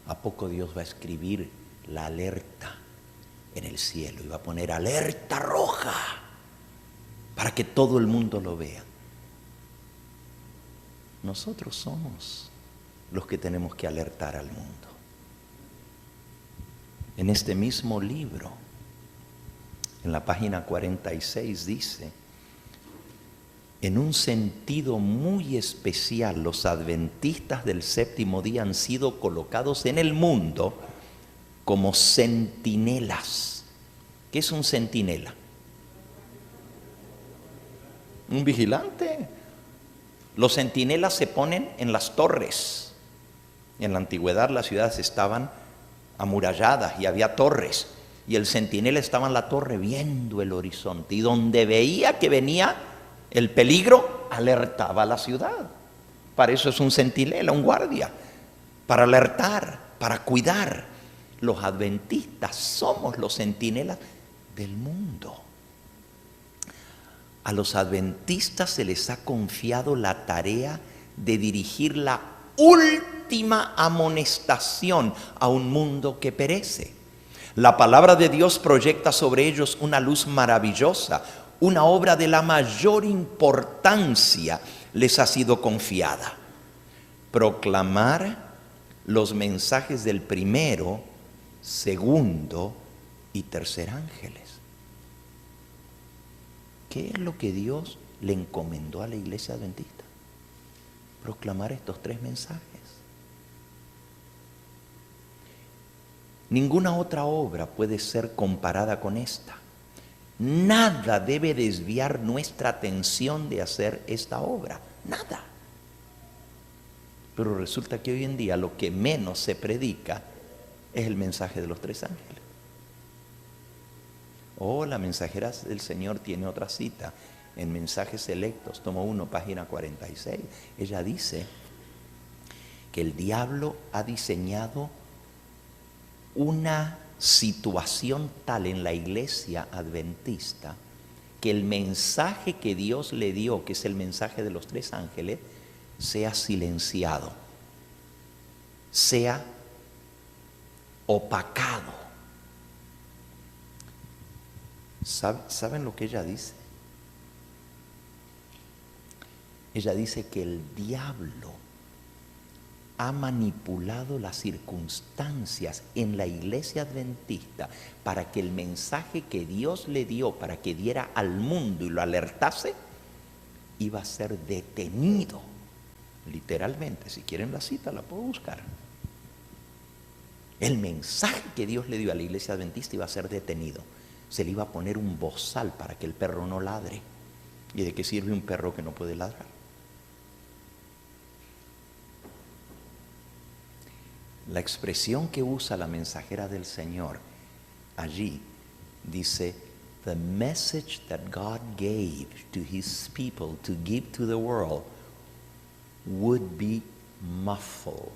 ¿A poco Dios va a escribir la alerta en el cielo y va a poner alerta roja para que todo el mundo lo vea? Nosotros somos los que tenemos que alertar al mundo. En este mismo libro, en la página 46 dice: en un sentido muy especial, los adventistas del séptimo día han sido colocados en el mundo como centinelas. ¿Qué es un centinela? Un vigilante. Los centinelas se ponen en las torres. En la antigüedad las ciudades estaban amuralladas y había torres. Y el centinela estaba en la torre viendo el horizonte. Y donde veía que venía el peligro, alertaba a la ciudad. Para eso es un centinela, un guardia. Para alertar, para cuidar. Los adventistas somos los centinelas del mundo. A los adventistas se les ha confiado la tarea de dirigir la última amonestación a un mundo que perece. La palabra de Dios proyecta sobre ellos una luz maravillosa. Una obra de la mayor importancia les ha sido confiada: proclamar los mensajes del primero, segundo y tercer ángeles. ¿Qué es lo que Dios le encomendó a la iglesia adventista? Proclamar estos 3 mensajes. Ninguna otra obra puede ser comparada con esta. Nada debe desviar nuestra atención de hacer esta obra. Nada. Pero resulta que hoy en día lo que menos se predica es el mensaje de los 3 ángeles. La mensajera del Señor tiene otra cita en Mensajes Selectos, tomo 1, página 46. Ella dice que el diablo ha diseñado una situación tal en la iglesia adventista que el mensaje que Dios le dio, que es el mensaje de los 3 ángeles, sea silenciado, sea opacado. ¿Saben lo que ella dice? Ella dice que el diablo ha manipulado las circunstancias en la iglesia adventista para que el mensaje que Dios le dio para que diera al mundo y lo alertase, iba a ser detenido. Literalmente, si quieren la cita la puedo buscar. El mensaje que Dios le dio a la iglesia adventista iba a ser detenido. Se le iba a poner un bozal para que el perro no ladre. ¿Y de qué sirve un perro que no puede ladrar? La expresión que usa la mensajera del Señor allí dice: the message that God gave to his people to give to the world would be muffled.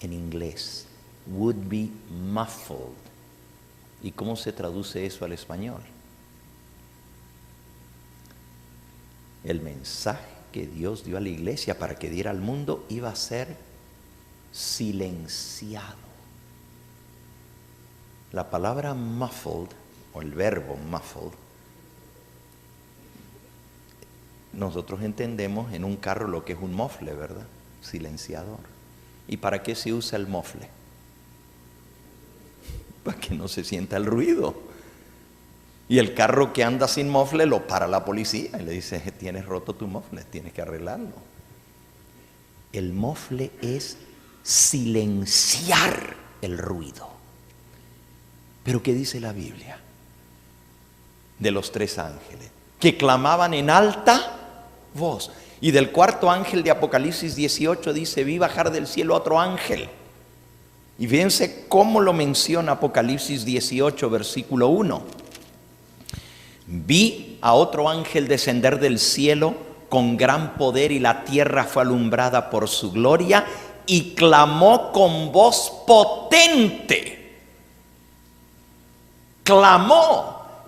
En inglés, would be muffled. ¿Y cómo se traduce eso al español? El mensaje que Dios dio a la iglesia para que diera al mundo iba a ser silenciado. La palabra muffled, o el verbo muffled, nosotros entendemos en un carro lo que es un mofle, ¿verdad? Silenciador. ¿Y para qué se usa el mofle? Para que no se sienta el ruido. Y el carro que anda sin mofle lo para la policía y le dice: tienes roto tu mofle, tienes que arreglarlo. El mofle es silenciar el ruido. Pero ¿qué dice la Biblia de los 3 ángeles? Que clamaban en alta voz. Y del 4.º ángel de Apocalipsis 18 dice: vi bajar del cielo otro ángel. Y fíjense cómo lo menciona Apocalipsis 18, versículo 1. Vi a otro ángel descender del cielo con gran poder, y la tierra fue alumbrada por su gloria, y clamó con voz potente. Clamó,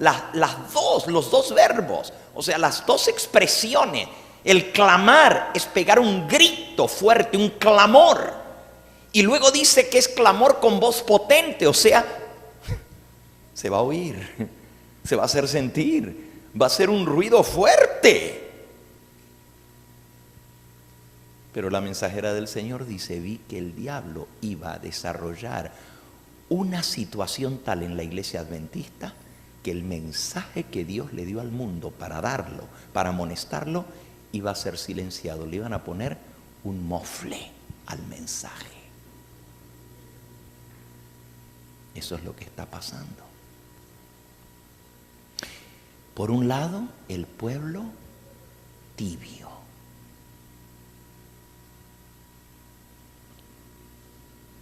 los dos verbos, o sea, las 2 expresiones. El clamar es pegar un grito fuerte, un clamor. Y luego dice que es clamor con voz potente, o sea, se va a oír, se va a hacer sentir, va a ser un ruido fuerte. Pero la mensajera del Señor dice: vi que el diablo iba a desarrollar una situación tal en la iglesia adventista que el mensaje que Dios le dio al mundo para darlo, para amonestarlo, iba a ser silenciado. Le iban a poner un mofle al mensaje. Eso es lo que está pasando. Por un lado, el pueblo tibio.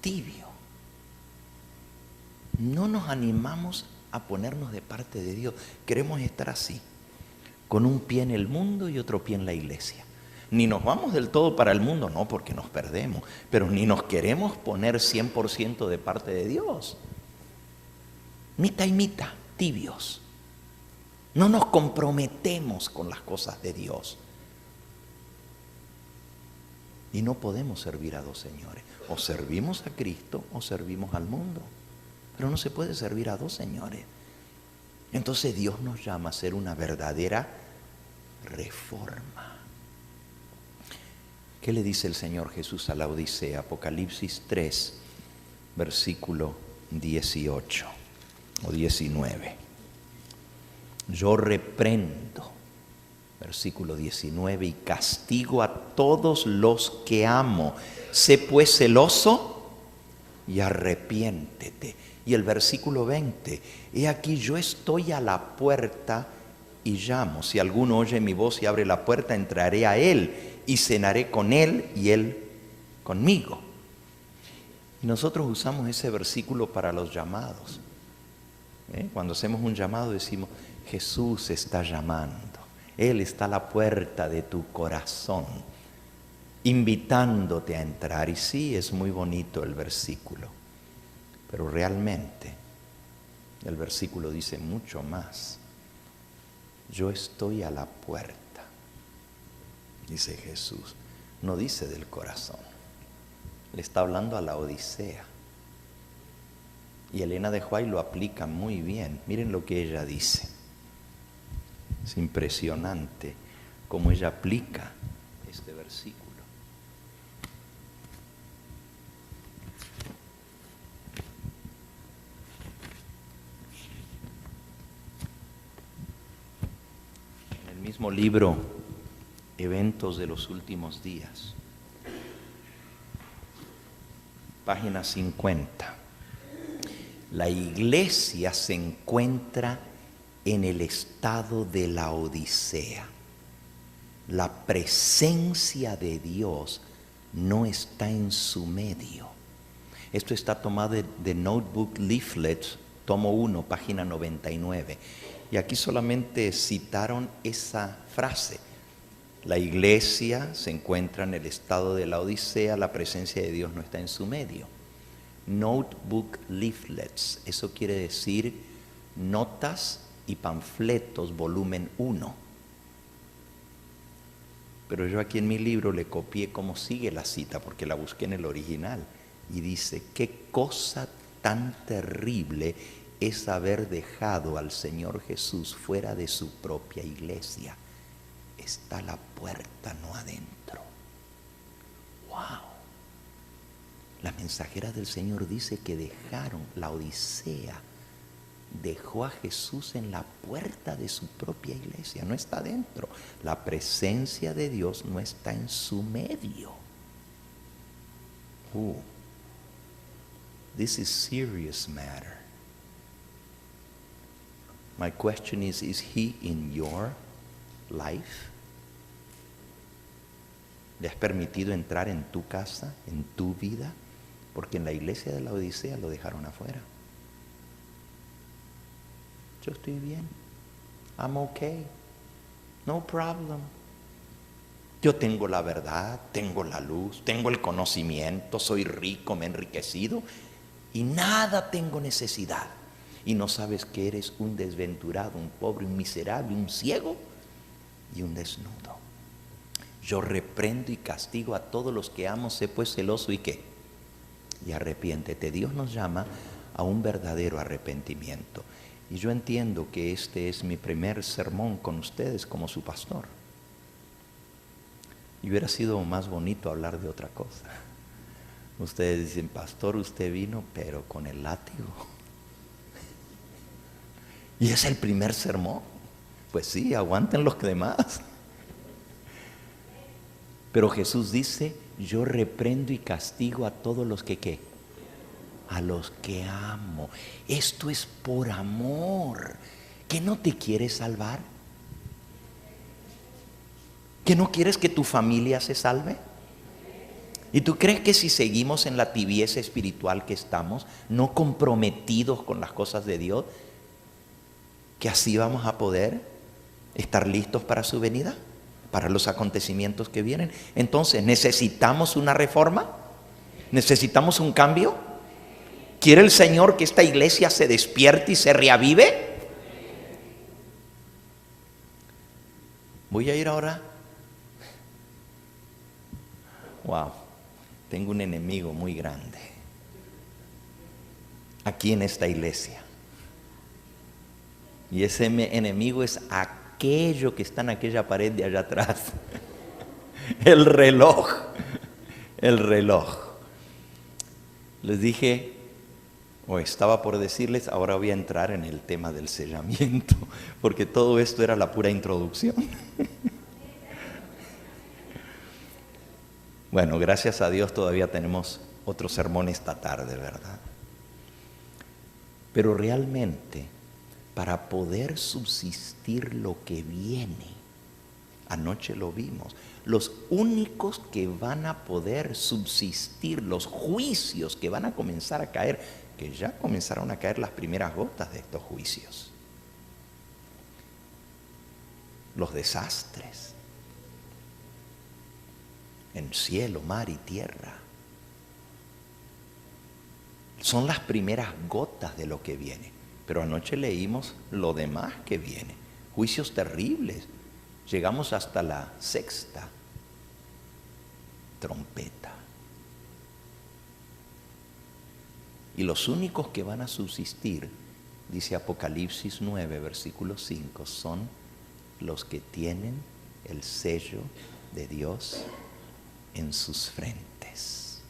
Tibio. No nos animamos a ponernos de parte de Dios. Queremos estar así, con un pie en el mundo y otro pie en la iglesia. Ni nos vamos del todo para el mundo, no, porque nos perdemos, pero ni nos queremos poner 100% de parte de Dios. Mitad y mitad, tibios. No nos comprometemos con las cosas de Dios. Y no podemos servir a 2 señores. O servimos a Cristo o servimos al mundo. Pero no se puede servir a 2 señores. Entonces Dios nos llama a hacer una verdadera reforma. ¿Qué le dice el Señor Jesús a la Odisea? Apocalipsis 3, versículo 18. o 19. Yo reprendo, versículo 19, y castigo a todos los que amo. Sé pues celoso y arrepiéntete. Y el versículo 20, he aquí yo estoy a la puerta y llamo. Si alguno oye mi voz y abre la puerta, entraré a él y cenaré con él y él conmigo. Y nosotros usamos ese versículo para los llamados. Cuando hacemos un llamado decimos, Jesús está llamando. Él está a la puerta de tu corazón, invitándote a entrar. Y sí, es muy bonito el versículo, pero realmente el versículo dice mucho más. Yo estoy a la puerta, dice Jesús. No dice del corazón. Le está hablando a la Odisea. Y Elena de White lo aplica muy bien. Miren lo que ella dice. Es impresionante cómo ella aplica este versículo. En el mismo libro, Eventos de los Últimos Días, página 50. La iglesia se encuentra en el estado de la Odisea. La presencia de Dios no está en su medio. Esto está tomado de Notebook Leaflets, tomo 1, página 99. Y aquí solamente citaron esa frase. La iglesia se encuentra en el estado de la Odisea, la presencia de Dios no está en su medio. Notebook Leaflets, eso quiere decir notas y panfletos, volumen 1. Pero yo aquí en mi libro le copié cómo sigue la cita, porque la busqué en el original. Y dice, qué cosa tan terrible es haber dejado al Señor Jesús fuera de su propia iglesia. Está a la puerta, no adentro. ¡Wow! La mensajera del Señor dice que dejaron la Odisea. Dejó a Jesús en la puerta de su propia iglesia, no está dentro. La presencia de Dios no está en su medio. This is serious matter. My question is he in your life? ¿Le has permitido entrar en tu casa, en tu vida? Porque en la iglesia de la Odisea lo dejaron afuera. Yo estoy bien. I'm okay. No problem. Yo tengo la verdad, tengo la luz, tengo el conocimiento, soy rico, me he enriquecido y nada tengo necesidad. Y no sabes que eres un desventurado, un pobre, un miserable, un ciego y un desnudo. Yo reprendo y castigo a todos los que amo, sé pues celoso y ¿qué? Y arrepiéntete. Dios nos llama a un verdadero arrepentimiento. Y yo entiendo que este es mi primer sermón con ustedes como su pastor. Y hubiera sido más bonito hablar de otra cosa. Ustedes dicen, pastor, usted vino, pero con el látigo. Y es el primer sermón. Pues sí, aguanten los demás. Pero Jesús dice, yo reprendo y castigo a todos los que ¿qué? A los que amo. Esto es por amor. ¿Que no te quieres salvar? ¿Que no quieres que tu familia se salve? ¿Y tú crees que si seguimos en la tibieza espiritual que estamos, no comprometidos con las cosas de Dios, que así vamos a poder estar listos para su venida? Para los acontecimientos que vienen. Entonces, ¿necesitamos una reforma? ¿Necesitamos un cambio? ¿Quiere el Señor que esta iglesia se despierte y se reavive? Voy a ir ahora. Wow, tengo un enemigo muy grande aquí en esta iglesia. Y ese enemigo es aquello que está en aquella pared de allá atrás. El reloj. El reloj. Les dije, O estaba por decirles, ahora voy a entrar en el tema del sellamiento, porque todo esto era la pura introducción. Bueno, gracias a Dios todavía tenemos otro sermón esta tarde, ¿verdad? Pero realmente, para poder subsistir lo que viene, anoche lo vimos, los únicos que van a poder subsistir, los juicios que van a comenzar a caer, que ya comenzaron a caer las primeras gotas de estos juicios, los desastres en cielo, mar y tierra, son las primeras gotas de lo que viene. Pero anoche leímos lo demás que viene, juicios terribles. Llegamos hasta la sexta trompeta. Y los únicos que van a subsistir, dice Apocalipsis 9, versículo 5, son los que tienen el sello de Dios en sus frentes.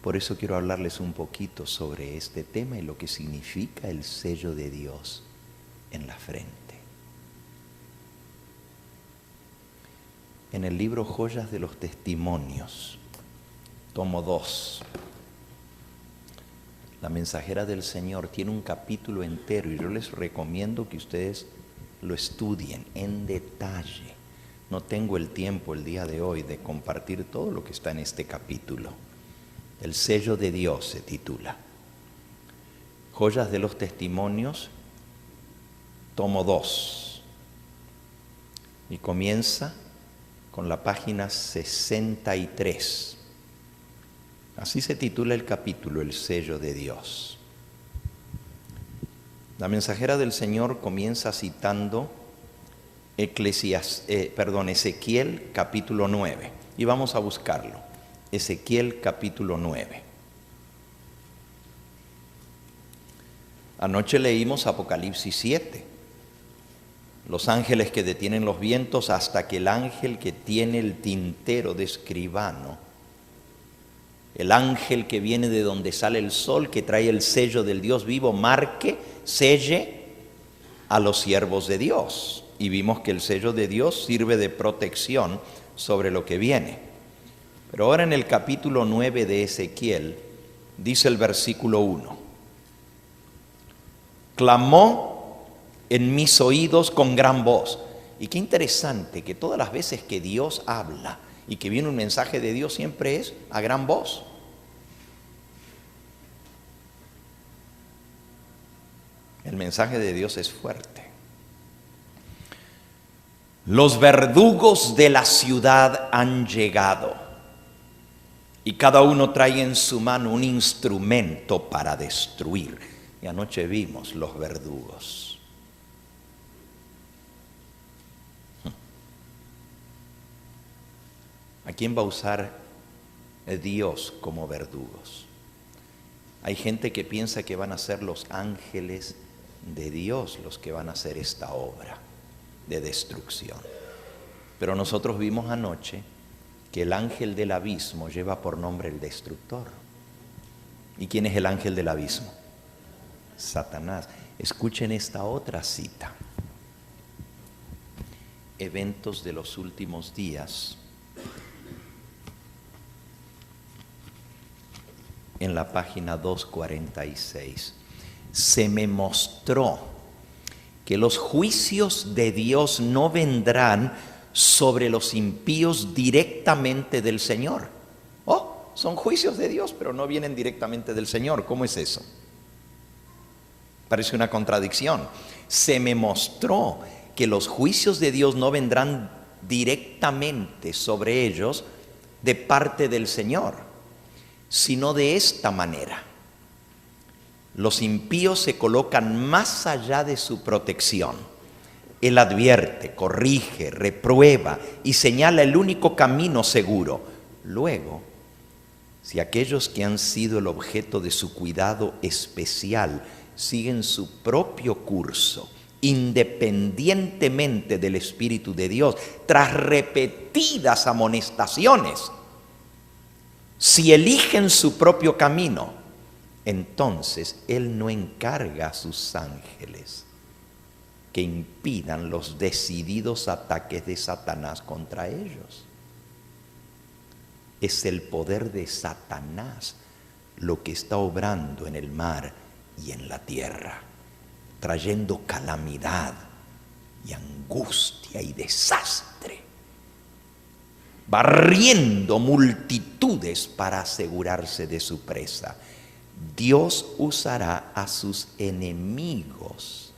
Por eso quiero hablarles un poquito sobre este tema y lo que significa el sello de Dios en la frente. En el libro Joyas de los Testimonios, tomo 2, la mensajera del Señor tiene un capítulo entero y yo les recomiendo que ustedes lo estudien en detalle. No tengo el tiempo el día de hoy de compartir todo lo que está en este capítulo. El sello de Dios se titula. Joyas de los Testimonios, tomo 2. Y comienza con la página 63. Así se titula el capítulo, el sello de Dios. La mensajera del Señor comienza citando Ezequiel capítulo 9. Y vamos a buscarlo. Ezequiel capítulo 9. Anoche leímos Apocalipsis 7. Los ángeles que detienen los vientos hasta que el ángel que tiene el tintero de escribano, el ángel que viene de donde sale el sol, que trae el sello del Dios vivo, marque, selle a los siervos de Dios. Y vimos que el sello de Dios sirve de protección sobre lo que viene. Pero ahora en el capítulo 9 de Ezequiel, dice el versículo 1. Clamó en mis oídos con gran voz. Y qué interesante que todas las veces que Dios habla y que viene un mensaje de Dios siempre es a gran voz. El mensaje de Dios es fuerte. Los verdugos de la ciudad han llegado y cada uno trae en su mano un instrumento para destruir. Y anoche vimos los verdugos. ¿A quién va a usar Dios como verdugos? Hay gente que piensa que van a ser los ángeles de Dios los que van a hacer esta obra de destrucción. Pero nosotros vimos anoche que el ángel del abismo lleva por nombre el destructor. ¿Y quién es el ángel del abismo? Satanás. Escuchen esta otra cita. Eventos de los últimos días. En la página 246. Se me mostró que los juicios de Dios no vendrán sobre los impíos directamente del Señor. Oh, son juicios de Dios, pero no vienen directamente del Señor. ¿Cómo es eso? Parece una contradicción. Se me mostró que los juicios de Dios no vendrán directamente sobre ellos de parte del Señor, sino de esta manera. Los impíos se colocan más allá de su protección. Él advierte, corrige, reprueba y señala el único camino seguro. Luego, si aquellos que han sido el objeto de su cuidado especial siguen su propio curso, independientemente del Espíritu de Dios, tras repetidas amonestaciones, si eligen su propio camino, entonces Él no encarga a sus ángeles que impidan los decididos ataques de Satanás contra ellos. Es el poder de Satanás lo que está obrando en el mar y en la tierra, trayendo calamidad y angustia y desastre, barriendo multitudes para asegurarse de su presa. Dios usará a sus enemigos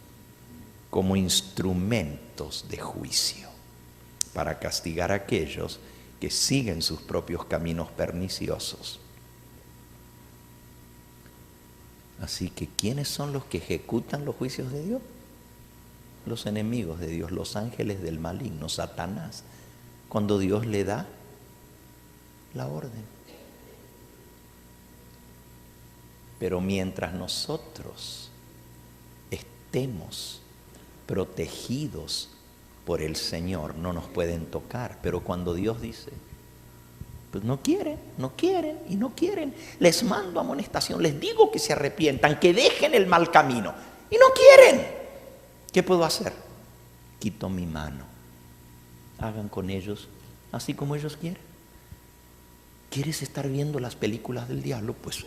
como instrumentos de juicio para castigar a aquellos que siguen sus propios caminos perniciosos. Así que, ¿quiénes son los que ejecutan los juicios de Dios? Los enemigos de Dios, los ángeles del maligno, Satanás, cuando Dios le da la orden. Pero mientras nosotros estemos protegidos por el Señor, no nos pueden tocar. Pero cuando Dios dice, pues no quieren y no quieren, les mando amonestación, les digo que se arrepientan, que dejen el mal camino, y no quieren, ¿qué puedo hacer? Quito mi mano, hagan con ellos así como ellos quieren. ¿Quieres estar viendo las películas del diablo? Pues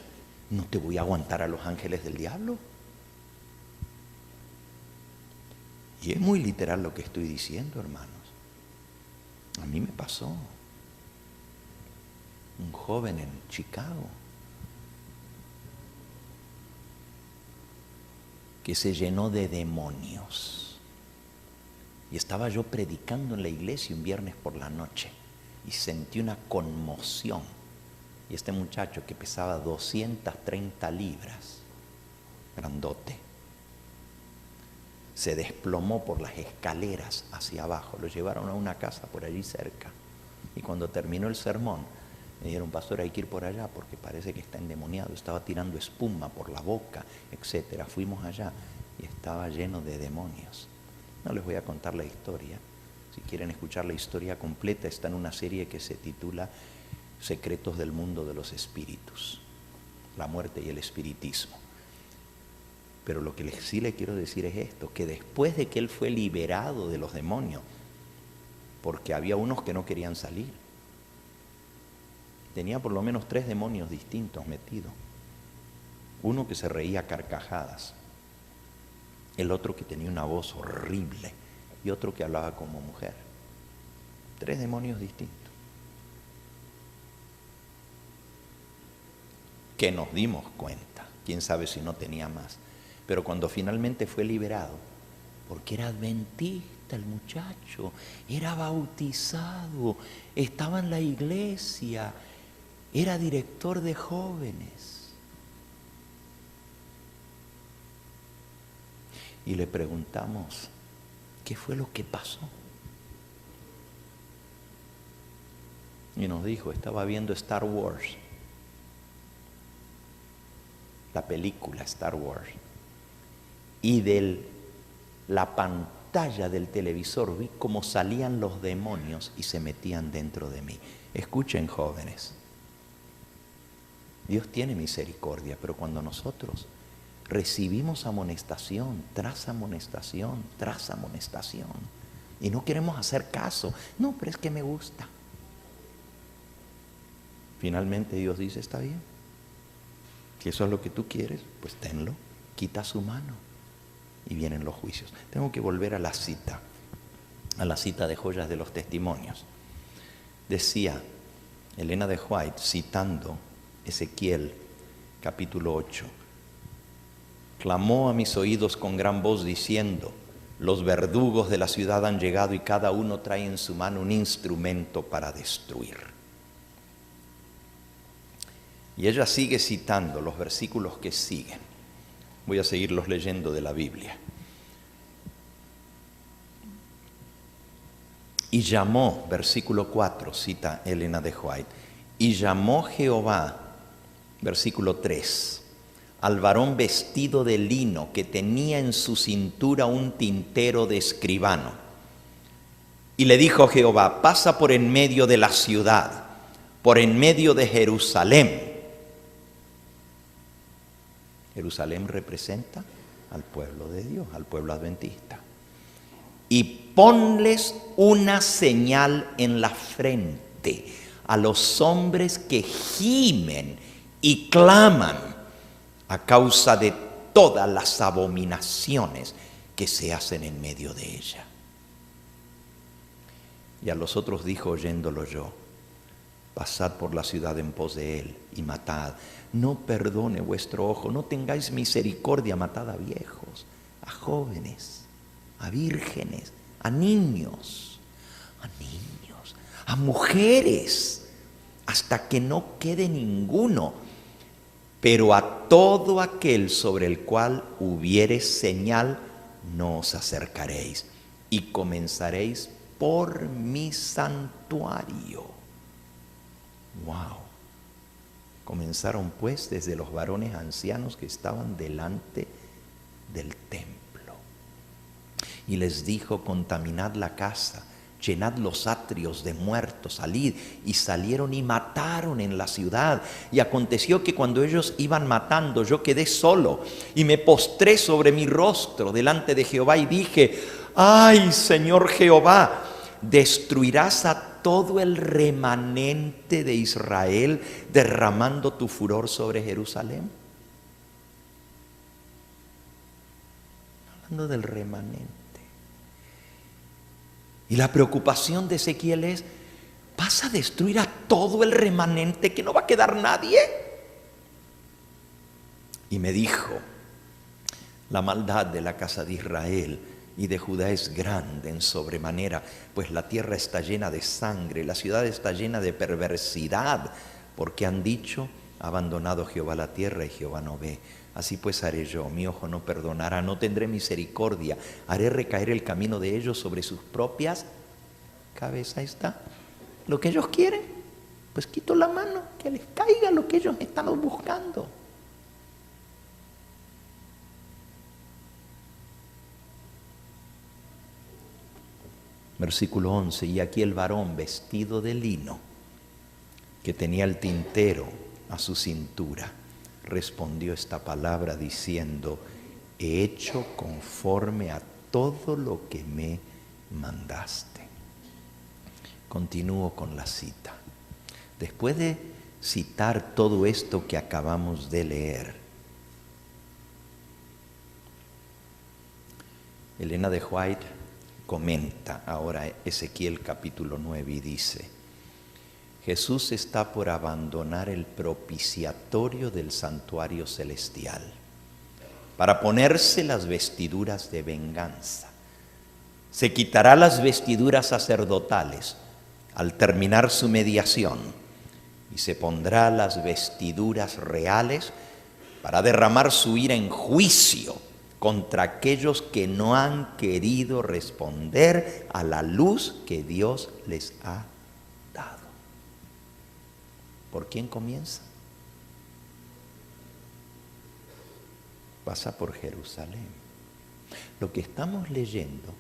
no te voy a aguantar a los ángeles del diablo. Y es muy literal lo que estoy diciendo, hermanos. A mí me pasó. Un joven en Chicago que se llenó de demonios. Y estaba yo predicando en la iglesia un viernes por la noche y sentí una conmoción. Y este muchacho que pesaba 230 libras, grandote, se desplomó por las escaleras hacia abajo. Lo llevaron a una casa por allí cerca. Y cuando terminó el sermón, me dijeron, pastor, hay que ir por allá porque parece que está endemoniado. Estaba tirando espuma por la boca, etcétera. Fuimos allá y estaba lleno de demonios. No les voy a contar la historia. Si quieren escuchar la historia completa, está en una serie que se titula Secretos del Mundo de los Espíritus, la muerte y el espiritismo. Pero lo que sí le quiero decir es esto, que después de que él fue liberado de los demonios, porque había unos que no querían salir, tenía por lo menos 3 demonios distintos metidos. Uno que se reía a carcajadas, el otro que tenía una voz horrible y otro que hablaba como mujer. 3 demonios distintos. Que nos dimos cuenta, quién sabe si no tenía más. Pero cuando finalmente fue liberado, porque era adventista el muchacho, era bautizado, estaba en la iglesia, era director de jóvenes. Y le preguntamos, ¿qué fue lo que pasó? Y nos dijo, estaba viendo Star Wars, la película Star Wars, y de la pantalla del televisor vi cómo salían los demonios y se metían dentro de mí. Escuchen, jóvenes, Dios tiene misericordia, pero cuando nosotros recibimos amonestación tras amonestación tras amonestación y no queremos hacer caso, no, pero es que me gusta. Finalmente Dios dice, está bien, si eso es lo que tú quieres, pues tenlo, quita su mano y vienen los juicios. Tengo que volver a la cita de Joyas de los Testimonios. Decía Elena de White, citando Ezequiel capítulo 8, clamó a mis oídos con gran voz diciendo, los verdugos de la ciudad han llegado y cada uno trae en su mano un instrumento para destruir. Y ella sigue citando los versículos que siguen. Voy a seguirlos leyendo de la Biblia. Y llamó, versículo 4, cita Elena de White, y llamó Jehová, versículo 3, al varón vestido de lino que tenía en su cintura un tintero de escribano. Y le dijo Jehová, pasa por en medio de la ciudad, por en medio de Jerusalén, Jerusalén representa al pueblo de Dios, al pueblo adventista. Y ponles una señal en la frente a los hombres que gimen y claman a causa de todas las abominaciones que se hacen en medio de ella. Y a los otros dijo, oyéndolo yo, pasad por la ciudad en pos de él y matad. No perdone vuestro ojo, no tengáis misericordia, matad a viejos, a jóvenes, a vírgenes, a niños, a mujeres, hasta que no quede ninguno. Pero a todo aquel sobre el cual hubiere señal, no os acercaréis, y comenzaréis por mi santuario. Wow. Comenzaron pues desde los varones ancianos que estaban delante del templo. Y les dijo, contaminad la casa, llenad los atrios de muertos, salid. Y salieron y mataron en la ciudad. Y aconteció que cuando ellos iban matando, yo quedé solo y me postré sobre mi rostro delante de Jehová y dije, ay, Señor Jehová, ¿destruirás a todo el remanente de Israel derramando tu furor sobre Jerusalén? Hablando del remanente. Y la preocupación de Ezequiel es, ¿vas a destruir a todo el remanente, que no va a quedar nadie? Y me dijo, la maldad de la casa de Israel y de Judá es grande en sobremanera, pues la tierra está llena de sangre, la ciudad está llena de perversidad, porque han dicho, ha abandonado Jehová la tierra y Jehová no ve. Así pues haré yo, mi ojo no perdonará, no tendré misericordia, haré recaer el camino de ellos sobre sus propias cabezas. Ahí está, lo que ellos quieren, pues quito la mano, que les caiga lo que ellos están buscando. Versículo 11, y aquí el varón vestido de lino, que tenía el tintero a su cintura, respondió esta palabra diciendo, he hecho conforme a todo lo que me mandaste. Continúo con la cita. Después de citar todo esto que acabamos de leer, Elena de White comenta ahora Ezequiel capítulo 9 y dice, Jesús está por abandonar el propiciatorio del santuario celestial para ponerse las vestiduras de venganza. Se quitará las vestiduras sacerdotales al terminar su mediación y se pondrá las vestiduras reales para derramar su ira en juicio contra aquellos que no han querido responder a la luz que Dios les ha dado. ¿Por quién comienza? Pasa por Jerusalén. Lo que estamos leyendo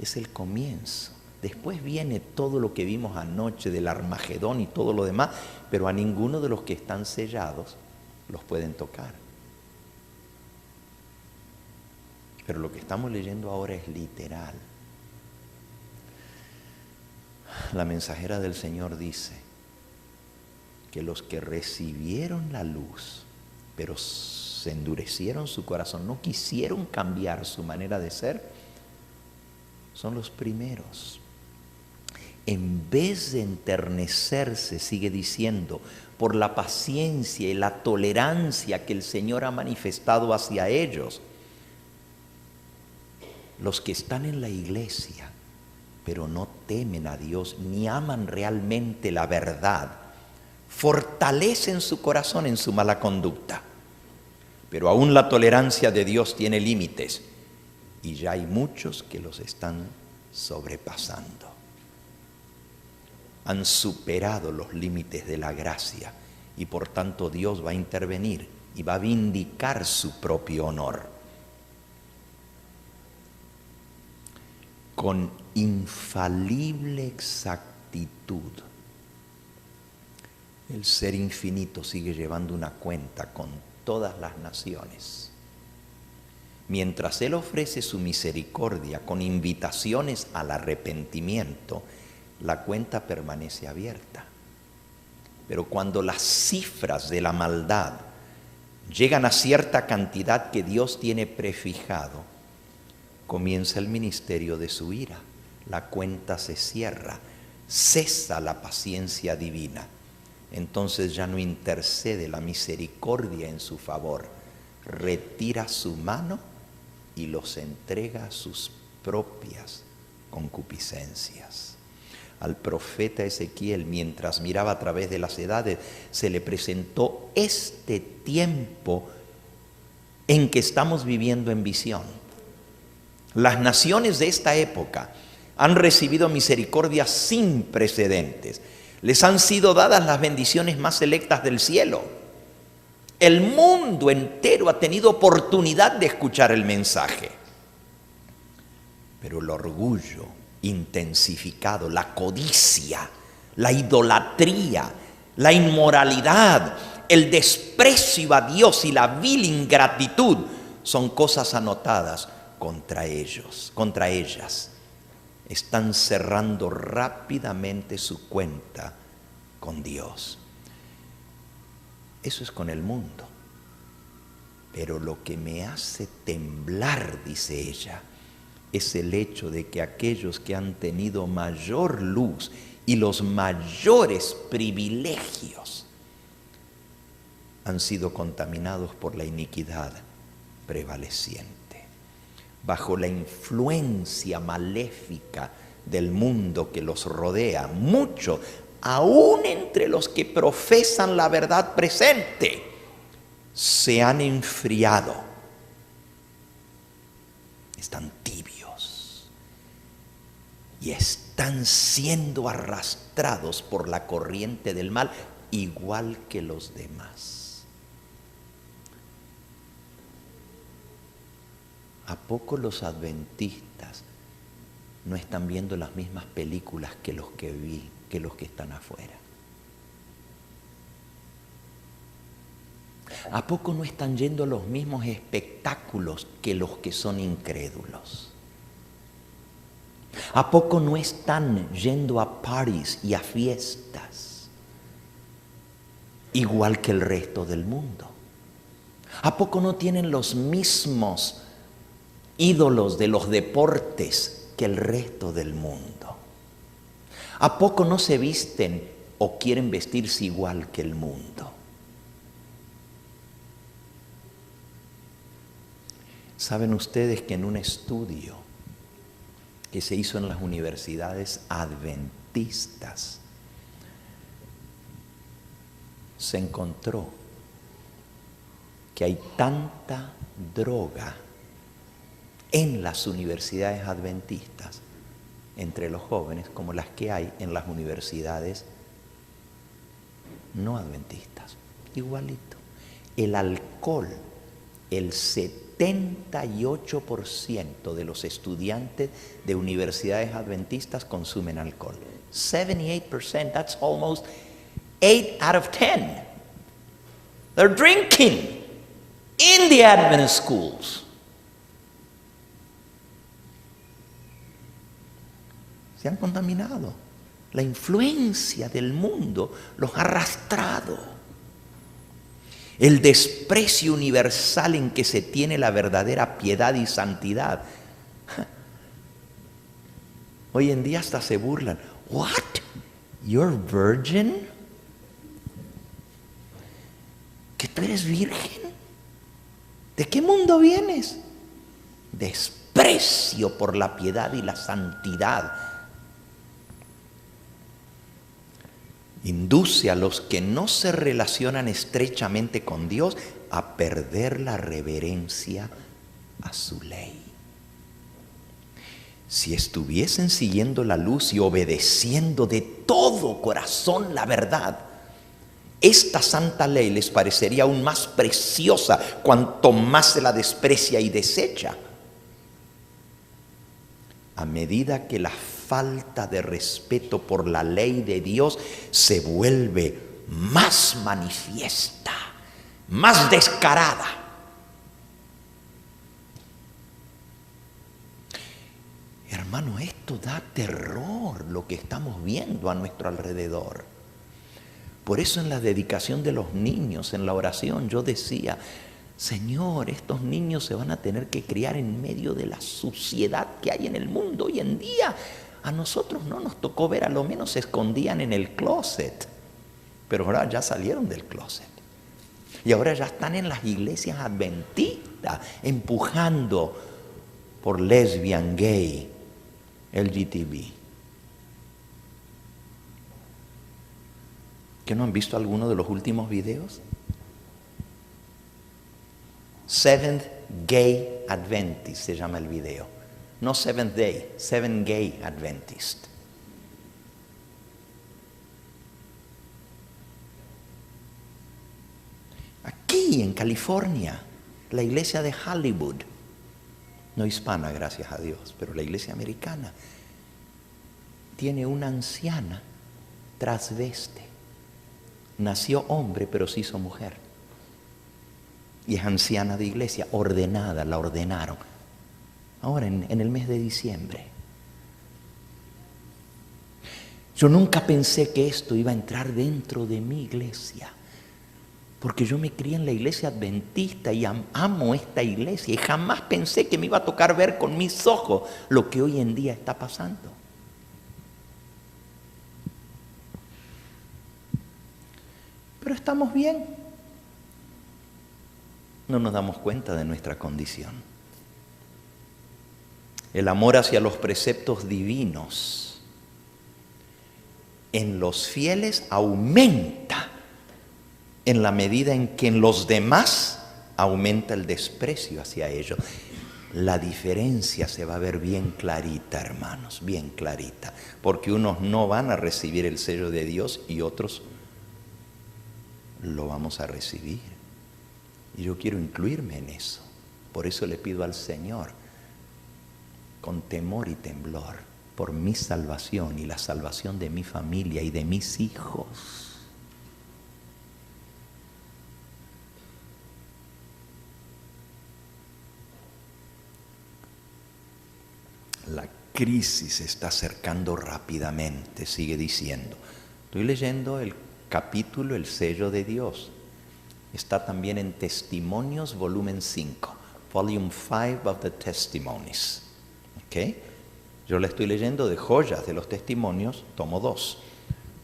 es el comienzo. Después viene todo lo que vimos anoche del Armagedón y todo lo demás, pero a ninguno de los que están sellados los pueden tocar. Pero lo que estamos leyendo ahora es literal. La mensajera del Señor dice que los que recibieron la luz, pero se endurecieron su corazón, no quisieron cambiar su manera de ser, son los primeros. En vez de enternecerse, sigue diciendo, por la paciencia y la tolerancia que el Señor ha manifestado hacia ellos, los que están en la iglesia, pero no temen a Dios ni aman realmente la verdad, fortalecen su corazón en su mala conducta. Pero aún la tolerancia de Dios tiene límites y ya hay muchos que los están sobrepasando. Han superado los límites de la gracia y por tanto Dios va a intervenir y va a vindicar su propio honor. Con infalible exactitud, El Ser Infinito sigue llevando una cuenta con todas las naciones. Mientras Él ofrece su misericordia con invitaciones al arrepentimiento, la cuenta permanece abierta. Pero cuando las cifras de la maldad llegan a cierta cantidad que Dios tiene prefijado, comienza el ministerio de su ira. La cuenta se cierra, cesa la paciencia divina. Entonces ya no intercede la misericordia en su favor. Retira su mano y los entrega a sus propias concupiscencias. Al profeta Ezequiel, mientras miraba a través de las edades, se le presentó este tiempo en que estamos viviendo en visión. Las naciones de esta época han recibido misericordia sin precedentes. Les han sido dadas las bendiciones más selectas del cielo. El mundo entero ha tenido oportunidad de escuchar el mensaje. Pero el orgullo intensificado, la codicia, la idolatría, la inmoralidad, el desprecio a Dios y la vil ingratitud son cosas anotadas contra ellos, contra ellas. Están cerrando rápidamente su cuenta con Dios. Eso es con el mundo. Pero lo que me hace temblar, dice ella, es el hecho de que aquellos que han tenido mayor luz y los mayores privilegios han sido contaminados por la iniquidad prevaleciente. Bajo la influencia maléfica del mundo que los rodea, muchos, aún entre los que profesan la verdad presente, se han enfriado. Están tibios y están siendo arrastrados por la corriente del mal, igual que los demás. ¿A poco los adventistas no están viendo las mismas películas que los que están afuera? ¿A poco no están yendo a los mismos espectáculos que los que son incrédulos? ¿A poco no están yendo a parties y a fiestas igual que el resto del mundo? ¿A poco no tienen los mismos ídolos de los deportes que el resto del mundo? ¿A poco no se visten o quieren vestirse igual que el mundo? ¿Saben ustedes que en un estudio que se hizo en las universidades adventistas se encontró que hay tanta droga en las universidades adventistas entre los jóvenes como las que hay en las universidades no adventistas? Igualito. El alcohol, el 78% de los estudiantes de universidades adventistas consumen alcohol. 78%, that's almost 8 out of 10. They're drinking in the Adventist schools. Se han contaminado. La influencia del mundo los ha arrastrado. El desprecio universal en que se tiene la verdadera piedad y santidad. Hoy en día hasta se burlan. What? You're virgin? ¿Que tú eres virgen? ¿De qué mundo vienes? Desprecio por la piedad y la santidad induce a los que no se relacionan estrechamente con Dios a perder la reverencia a su ley. Si estuviesen siguiendo la luz y obedeciendo de todo corazón la verdad, esta santa ley les parecería aún más preciosa cuanto más se la desprecia y desecha. A medida que la falta de respeto por la ley de Dios se vuelve más manifiesta, más descarada. Hermano, esto da terror lo que estamos viendo a nuestro alrededor. Por eso en la dedicación de los niños, en la oración, yo decía, Señor, estos niños se van a tener que criar en medio de la suciedad que hay en el mundo hoy en día. A nosotros no nos tocó ver, a lo menos se escondían en el closet, pero ahora ya salieron del closet. Y ahora ya están en las iglesias adventistas, empujando por lesbian, gay, LGTB. ¿Que no han visto alguno de los últimos videos? Seventh Gay Adventist se llama el video. No Seventh Day, Seven Gay Adventist. Aquí en California, la iglesia de Hollywood, no hispana, gracias a Dios, pero la iglesia americana, tiene una anciana transveste. Nació hombre, pero se hizo mujer. Y es anciana de iglesia, ordenada, la ordenaron. Ahora, en el mes de diciembre. Yo nunca pensé que esto iba a entrar dentro de mi iglesia. Porque yo me crié en la iglesia adventista y amo esta iglesia. Y jamás pensé que me iba a tocar ver con mis ojos lo que hoy en día está pasando. Pero estamos bien. No nos damos cuenta de nuestra condición. El amor hacia los preceptos divinos en los fieles aumenta en la medida en que en los demás aumenta el desprecio hacia ellos. La diferencia se va a ver bien clarita, hermanos, bien clarita, porque unos no van a recibir el sello de Dios y otros lo vamos a recibir. Y yo quiero incluirme en eso. Por eso le pido al Señor, con temor y temblor, por mi salvación y la salvación de mi familia y de mis hijos. La crisis se está acercando rápidamente, sigue diciendo. Estoy leyendo el capítulo El sello de Dios. Está también en Testimonios, volumen 5, volume 5 of the Testimonies. ¿Okay? Yo le estoy leyendo de Joyas de los Testimonios, tomo 2,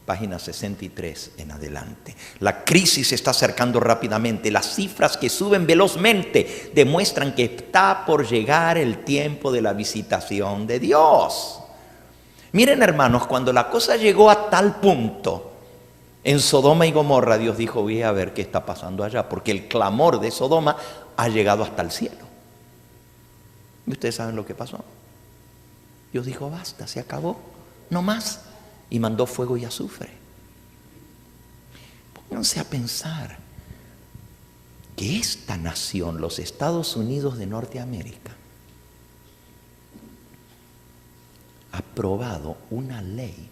página 63 en adelante. La crisis se está acercando rápidamente. Las cifras que suben velozmente demuestran que está por llegar el tiempo de la visitación de Dios. Miren, hermanos, cuando la cosa llegó a tal punto, en Sodoma y Gomorra, Dios dijo, voy a ver qué está pasando allá, porque el clamor de Sodoma ha llegado hasta el cielo. ¿Y ustedes saben lo que pasó? Dios dijo, basta, se acabó, no más, y mandó fuego y azufre. Pónganse a pensar que esta nación, los Estados Unidos de Norteamérica, ha aprobado una ley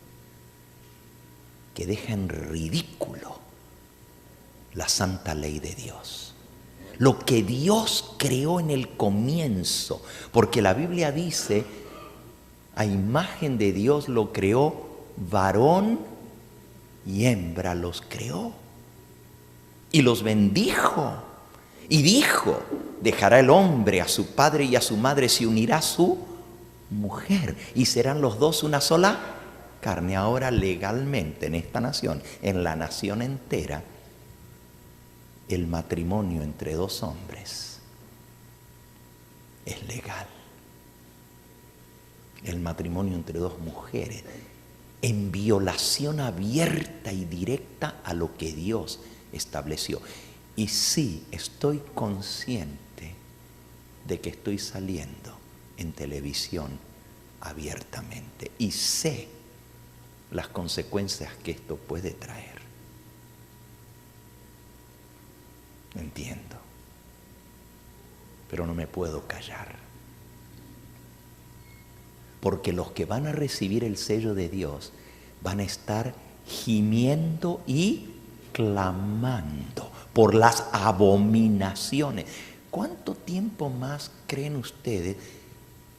que deja en ridículo la santa ley de Dios. Lo que Dios creó en el comienzo, porque la Biblia dice, a imagen de Dios lo creó, varón y hembra los creó. Y los bendijo. Y dijo, dejará el hombre a su padre y a su madre, se unirá a su mujer, y serán los dos una sola carne. Ahora legalmente en esta nación, en la nación entera, el matrimonio entre dos hombres es legal. El matrimonio entre dos mujeres, en violación abierta y directa a lo que Dios estableció. Y sí, estoy consciente de que estoy saliendo en televisión abiertamente y sé las consecuencias que esto puede traer. Entiendo, pero no me puedo callar. Porque los que van a recibir el sello de Dios van a estar gimiendo y clamando por las abominaciones. ¿Cuánto tiempo más creen ustedes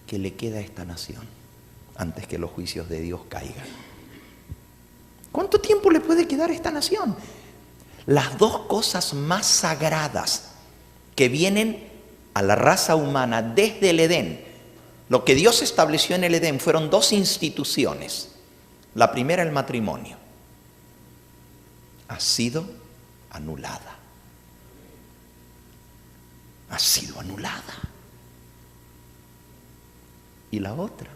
que le queda a esta nación antes que los juicios de Dios caigan? ¿Cuánto tiempo le puede quedar a esta nación? Las dos cosas más sagradas que vienen a la raza humana desde el Edén, lo que Dios estableció en el Edén, fueron dos instituciones. La primera, el matrimonio, ha sido anulada. Ha sido anulada. Y la otra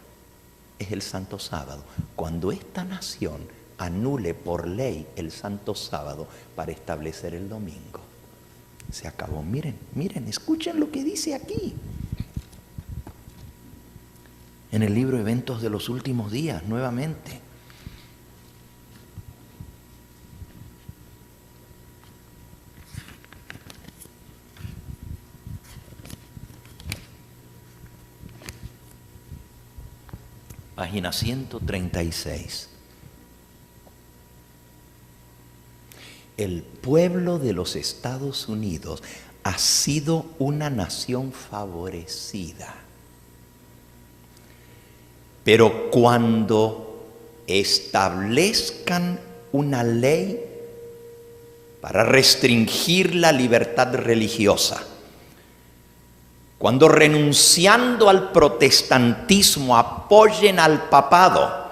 es el Santo Sábado. Cuando esta nación anule por ley el Santo Sábado para establecer el domingo, se acabó. Miren, escuchen lo que dice aquí. En el libro Eventos de los Últimos Días, nuevamente. Página 136. El pueblo de los Estados Unidos ha sido una nación favorecida. Pero cuando establezcan una ley para restringir la libertad religiosa, cuando renunciando al protestantismo apoyen al papado,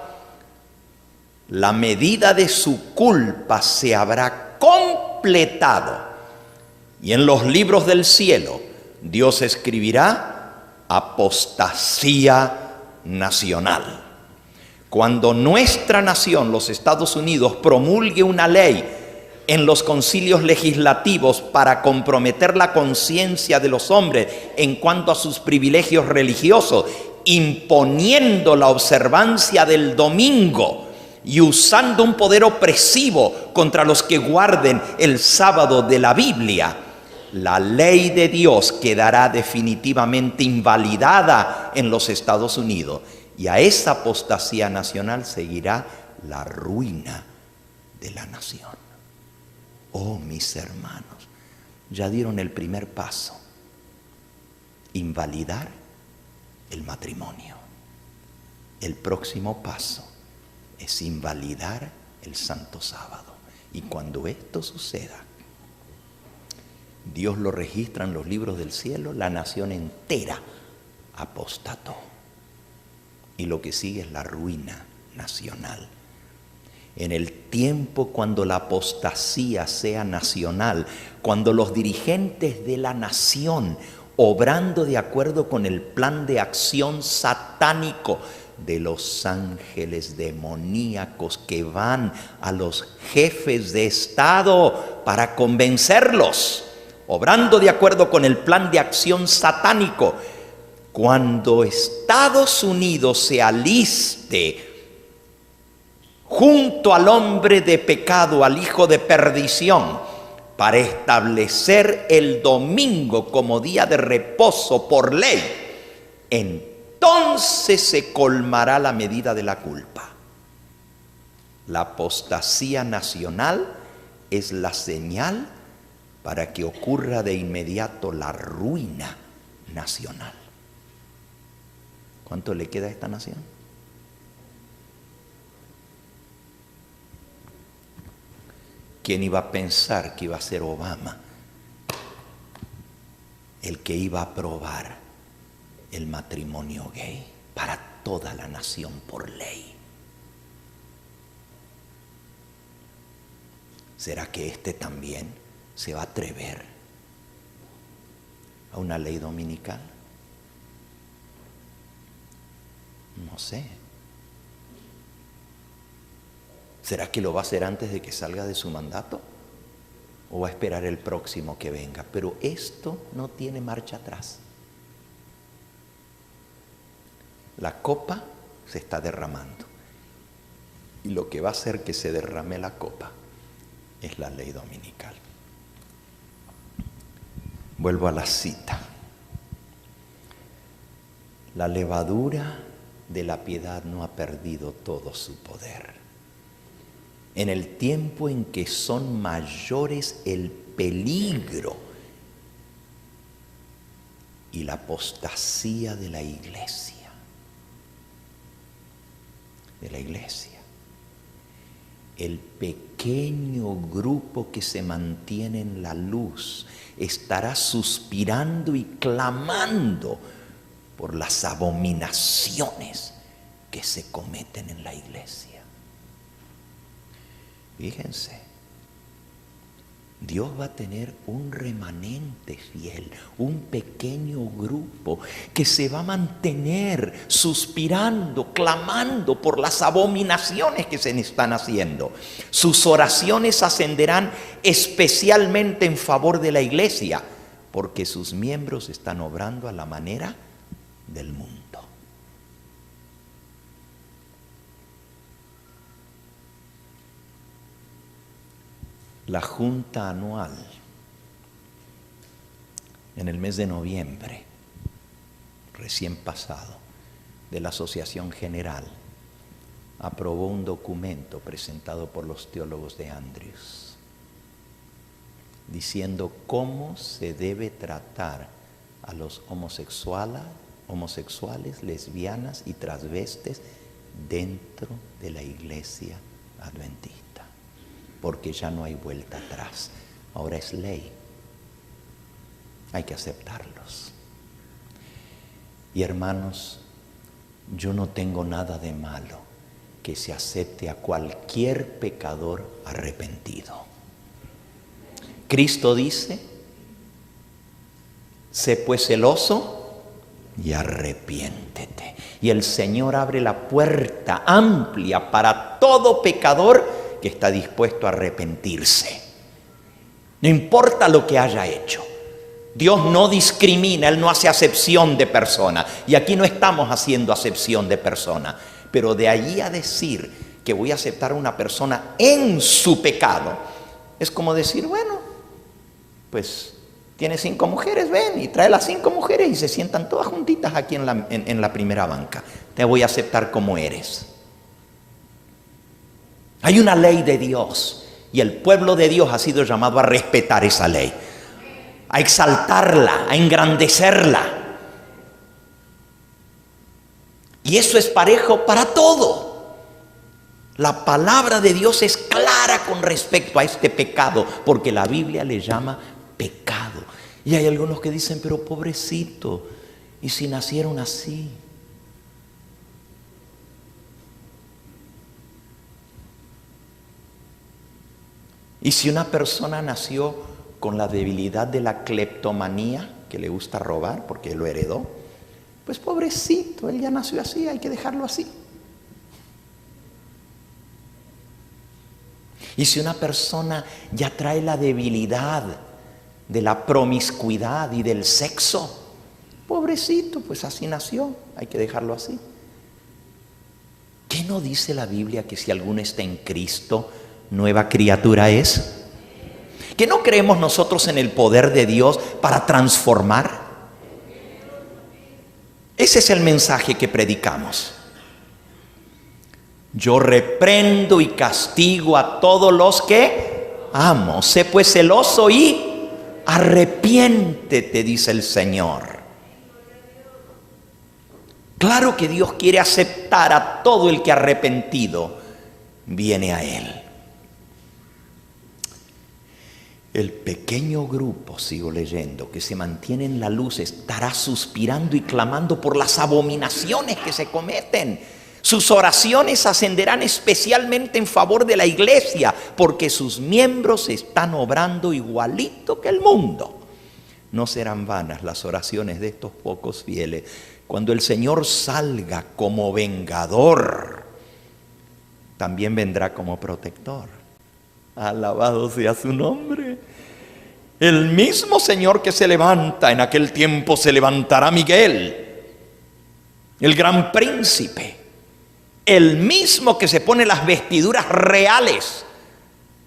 la medida de su culpa se habrá completado. Y en los libros del cielo, Dios escribirá apostasía nacional. Cuando nuestra nación, los Estados Unidos, promulgue una ley en los concilios legislativos para comprometer la conciencia de los hombres en cuanto a sus privilegios religiosos, imponiendo la observancia del domingo y usando un poder opresivo contra los que guarden el sábado de la Biblia, la ley de Dios quedará definitivamente invalidada en los Estados Unidos, y a esa apostasía nacional seguirá la ruina de la nación. Oh, mis hermanos, ya dieron el primer paso: invalidar el matrimonio. El próximo paso es invalidar el Santo Sábado. Y cuando esto suceda, Dios lo registra en los libros del cielo, la nación entera apostató. Y lo que sigue es la ruina nacional. En el tiempo cuando la apostasía sea nacional, cuando los dirigentes de la nación, obrando de acuerdo con el plan de acción satánico de los ángeles demoníacos que van a los jefes de Estado para convencerlos, obrando de acuerdo con el plan de acción satánico, cuando Estados Unidos se aliste junto al hombre de pecado, al hijo de perdición, para establecer el domingo como día de reposo por ley, entonces se colmará la medida de la culpa. La apostasía nacional es la señal para que ocurra de inmediato la ruina nacional. ¿Cuánto le queda a esta nación? ¿Quién iba a pensar que iba a ser Obama el que iba a aprobar el matrimonio gay para toda la nación por ley? ¿Será que este también se va a atrever a una ley dominical? No sé. ¿Será que lo va a hacer antes de que salga de su mandato? ¿O va a esperar el próximo que venga? Pero esto no tiene marcha atrás. La copa se está derramando. Y lo que va a hacer que se derrame la copa es la ley dominical. Vuelvo a la cita. La levadura de la piedad no ha perdido todo su poder. en el tiempo en que son mayores el peligro y la apostasía de la iglesia. El pequeño grupo que se mantiene en la luz estará suspirando y clamando por las abominaciones que se cometen en la iglesia. Fíjense, Dios va a tener un remanente fiel, un pequeño grupo que se va a mantener suspirando, clamando por las abominaciones que se están haciendo. Sus oraciones ascenderán especialmente en favor de la iglesia, porque sus miembros están obrando a la manera del mundo. La junta anual en el mes de noviembre, recién pasado, de la Asociación General, aprobó un documento presentado por los teólogos de Andrews, diciendo cómo se debe tratar a los homosexuales, lesbianas y transvestes dentro de la iglesia adventista. Porque ya no hay vuelta atrás. Ahora es ley. Hay que aceptarlos. Y hermanos, yo no tengo nada de malo que se acepte a cualquier pecador arrepentido. Cristo dice, sé pues celoso y arrepiéntete. Y el Señor abre la puerta amplia para todo pecador que está dispuesto a arrepentirse. No importa lo que haya hecho. Dios no discrimina, Él no hace acepción de persona. Y aquí no estamos haciendo acepción de persona. Pero de allí a decir que voy a aceptar a una persona en su pecado, es como decir, bueno, pues tiene 5 mujeres, ven y trae las 5 mujeres y se sientan todas juntitas aquí en la primera banca. Te voy a aceptar como eres. Hay una ley de Dios y el pueblo de Dios ha sido llamado a respetar esa ley, a exaltarla, a engrandecerla. Y eso es parejo para todo. La palabra de Dios es clara con respecto a este pecado, porque la Biblia le llama pecado. Y hay algunos que dicen, pero pobrecito, ¿y si nacieron así? Y si una persona nació con la debilidad de la cleptomanía, que le gusta robar porque lo heredó, pues pobrecito, él ya nació así, hay que dejarlo así. Y si una persona ya trae la debilidad de la promiscuidad y del sexo, pobrecito, pues así nació, hay que dejarlo así. ¿Qué no dice la Biblia que si alguno está en Cristo, nueva criatura es? ¿Que no creemos nosotros en el poder de Dios para transformar? Ese es el mensaje que predicamos. Yo reprendo y castigo a todos los que amo. Sé pues celoso y arrepiéntete, dice el Señor. Claro que Dios quiere aceptar a todo el que arrepentido viene a Él. El pequeño grupo, sigo leyendo, que se mantiene en la luz estará suspirando y clamando por las abominaciones que se cometen. Sus oraciones ascenderán especialmente en favor de la iglesia, porque sus miembros están obrando igualito que el mundo. No serán vanas las oraciones de estos pocos fieles. Cuando el Señor salga como vengador, también vendrá como protector. Alabado sea su nombre. El mismo Señor que se levanta en aquel tiempo se levantará Miguel, el gran príncipe. El mismo que se pone las vestiduras reales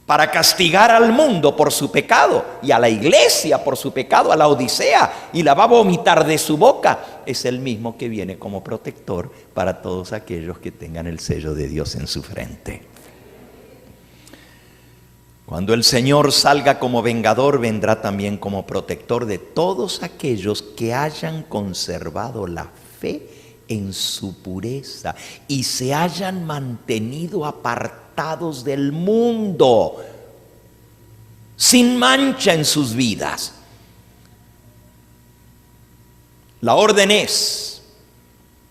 para castigar al mundo por su pecado y a la iglesia por su pecado, a la Odisea, y la va a vomitar de su boca, es el mismo que viene como protector para todos aquellos que tengan el sello de Dios en su frente. Cuando el Señor salga como vengador, vendrá también como protector de todos aquellos que hayan conservado la fe en su pureza y se hayan mantenido apartados del mundo, sin mancha en sus vidas. La orden es,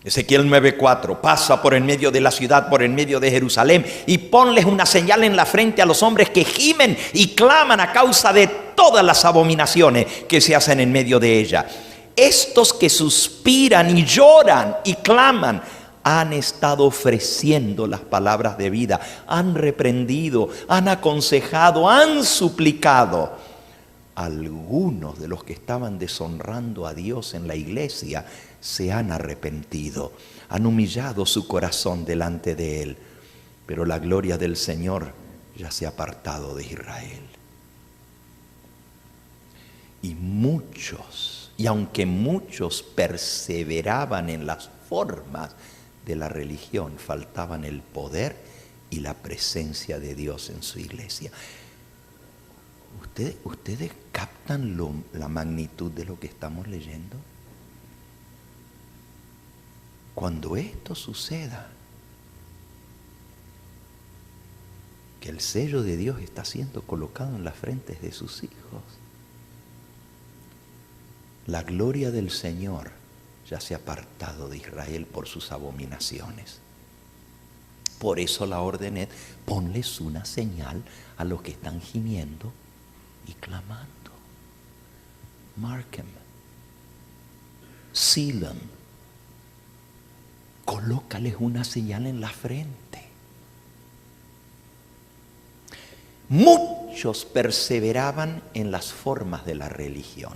Ezequiel 9:4, pasa por en medio de la ciudad, por en medio de Jerusalén, y ponles una señal en la frente a los hombres que gimen y claman a causa de todas las abominaciones que se hacen en medio de ella. Estos que suspiran y lloran y claman han estado ofreciendo las palabras de vida, han reprendido, han aconsejado, han suplicado. Algunos de los que estaban deshonrando a Dios en la iglesia se han arrepentido, han humillado su corazón delante de Él, pero la gloria del Señor ya se ha apartado de Israel. Y aunque muchos perseveraban en las formas de la religión, faltaban el poder y la presencia de Dios en su iglesia. ¿Ustedes captan la magnitud de lo que estamos leyendo? Cuando esto suceda, que el sello de Dios está siendo colocado en las frentes de sus hijos, la gloria del Señor ya se ha apartado de Israel por sus abominaciones. Por eso la orden es: ponles una señal a los que están gimiendo y clamando. Mark them, seal them. Colócales una señal en la frente. Muchos perseveraban en las formas de la religión.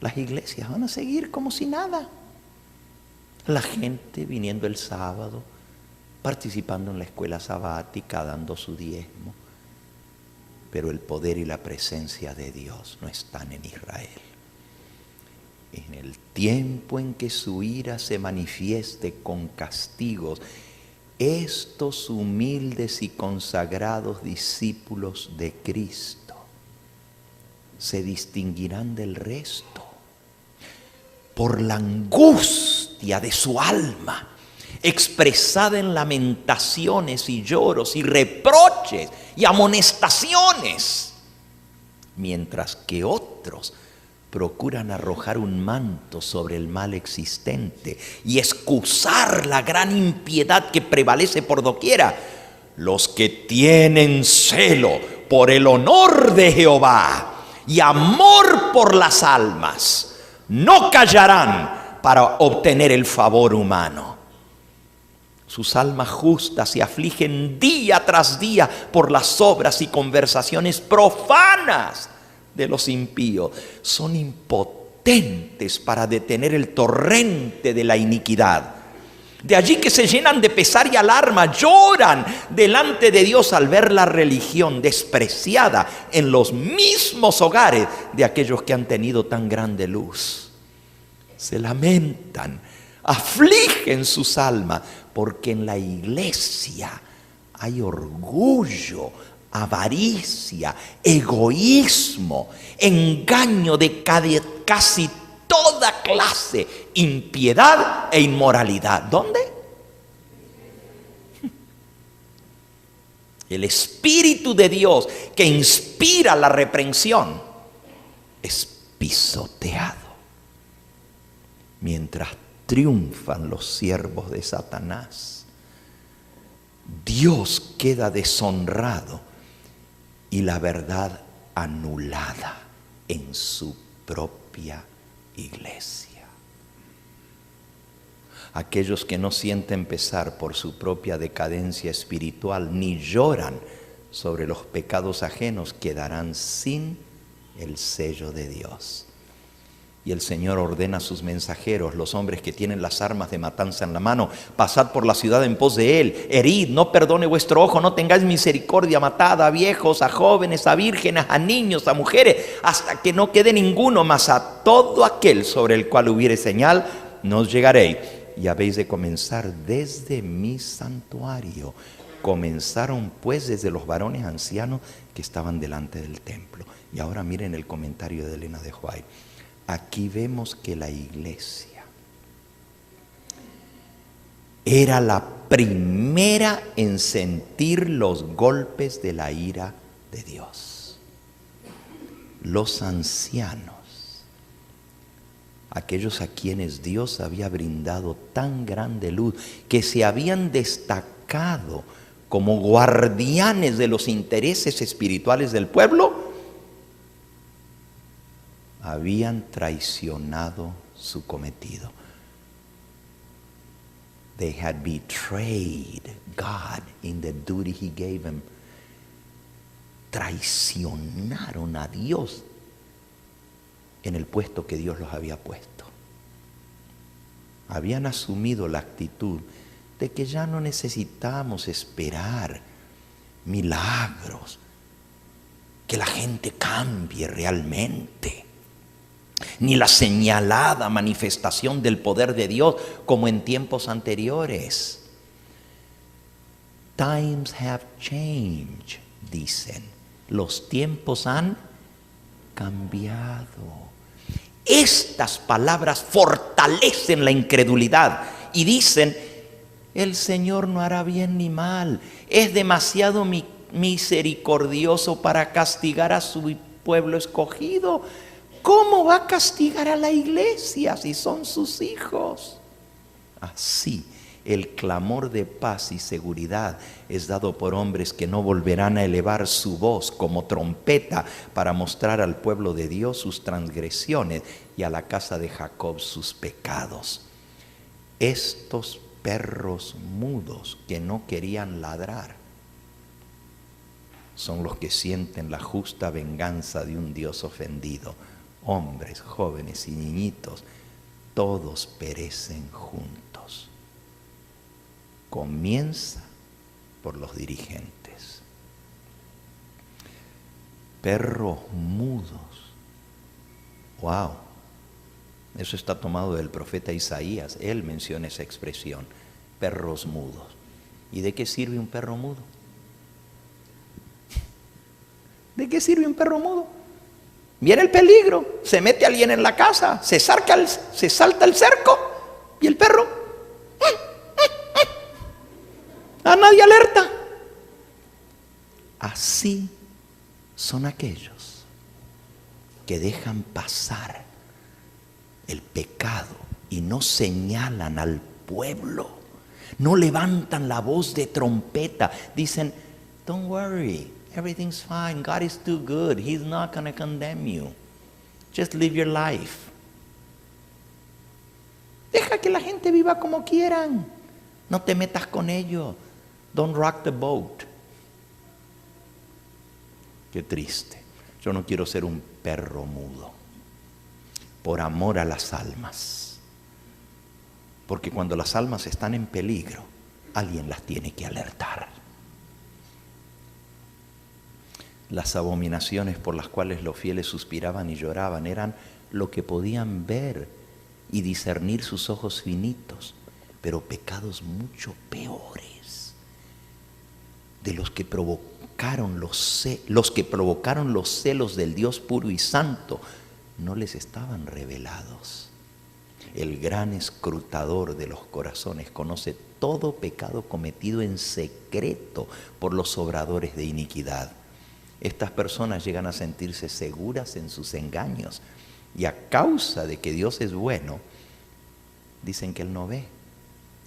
Las iglesias van a seguir como si nada. La gente viniendo el sábado, participando en la escuela sabática, dando su diezmo. Pero el poder y la presencia de Dios no están en Israel. En el tiempo en que su ira se manifieste con castigos, estos humildes y consagrados discípulos de Cristo se distinguirán del resto por la angustia de su alma, expresada en lamentaciones y lloros y reproches y amonestaciones, mientras que otros procuran arrojar un manto sobre el mal existente y excusar la gran impiedad que prevalece por doquiera. Los que tienen celo por el honor de Jehová y amor por las almas no callarán para obtener el favor humano. Sus almas justas se afligen día tras día por las obras y conversaciones profanas de los impíos. Son impotentes para detener el torrente de la iniquidad. De allí que se llenan de pesar y alarma, lloran delante de Dios al ver la religión despreciada en los mismos hogares de aquellos que han tenido tan grande luz. Se lamentan, afligen sus almas, porque en la iglesia hay orgullo, avaricia, egoísmo, engaño de casi toda clase, impiedad e inmoralidad. ¿Dónde? El Espíritu de Dios que inspira la reprensión es pisoteado mientras triunfan los siervos de Satanás. Dios queda deshonrado y la verdad anulada en su propia iglesia. Aquellos que no sienten pesar por su propia decadencia espiritual ni lloran sobre los pecados ajenos quedarán sin el sello de Dios. Y el Señor ordena a sus mensajeros, los hombres que tienen las armas de matanza en la mano: pasad por la ciudad en pos de él, herid, no perdone vuestro ojo, no tengáis misericordia, matad a viejos, a jóvenes, a vírgenes, a niños, a mujeres, hasta que no quede ninguno, mas a todo aquel sobre el cual hubiere señal, no os llegaréis. Y habéis de comenzar desde mi santuario. Comenzaron pues desde los varones ancianos que estaban delante del templo. Y ahora miren el comentario de Elena de White. Aquí vemos que la iglesia era la primera en sentir los golpes de la ira de Dios. Los ancianos, aquellos a quienes Dios había brindado tan grande luz, que se habían destacado como guardianes de los intereses espirituales del pueblo, habían traicionado su cometido. They had betrayed God in the duty He gave them. Traicionaron a Dios en el puesto que Dios los había puesto. Habían asumido la actitud de que ya no necesitamos esperar milagros, que la gente cambie realmente, ni la señalada manifestación del poder de Dios como en tiempos anteriores. Times have changed, dicen. Los tiempos han cambiado. Estas palabras fortalecen la incredulidad y dicen: el Señor no hará bien ni mal, es demasiado misericordioso para castigar a su pueblo escogido. ¿Cómo va a castigar a la iglesia si son sus hijos? Así, el clamor de paz y seguridad es dado por hombres que no volverán a elevar su voz como trompeta para mostrar al pueblo de Dios sus transgresiones y a la casa de Jacob sus pecados. Estos perros mudos que no querían ladrar son los que sienten la justa venganza de un Dios ofendido. Hombres, jóvenes y niñitos, todos perecen juntos. Comienza por los dirigentes. Perros mudos. Wow. Eso está tomado del profeta Isaías. Él menciona esa expresión, perros mudos. ¿Y de qué sirve un perro mudo? ¿De qué sirve un perro mudo? Viene el peligro, se mete alguien en la casa, se salta el cerco y el perro a nadie alerta. Así son aquellos que dejan pasar el pecado y no señalan al pueblo, no levantan la voz de trompeta, dicen: don't worry, everything's fine, God is too good, He's not going to condemn you, just live your life. Deja que la gente viva como quieran, no te metas con ellos, don't rock the boat. Qué triste. Yo no quiero ser un perro mudo, por amor a las almas, porque cuando las almas están en peligro, alguien las tiene que alertar. Las abominaciones por las cuales los fieles suspiraban y lloraban eran lo que podían ver y discernir sus ojos finitos, pero pecados mucho peores de los que provocaron los celos del Dios puro y santo no les estaban revelados. El gran escrutador de los corazones conoce todo pecado cometido en secreto por los obradores de iniquidad. Estas personas llegan a sentirse seguras en sus engaños y a causa de que Dios es bueno, dicen que Él no ve.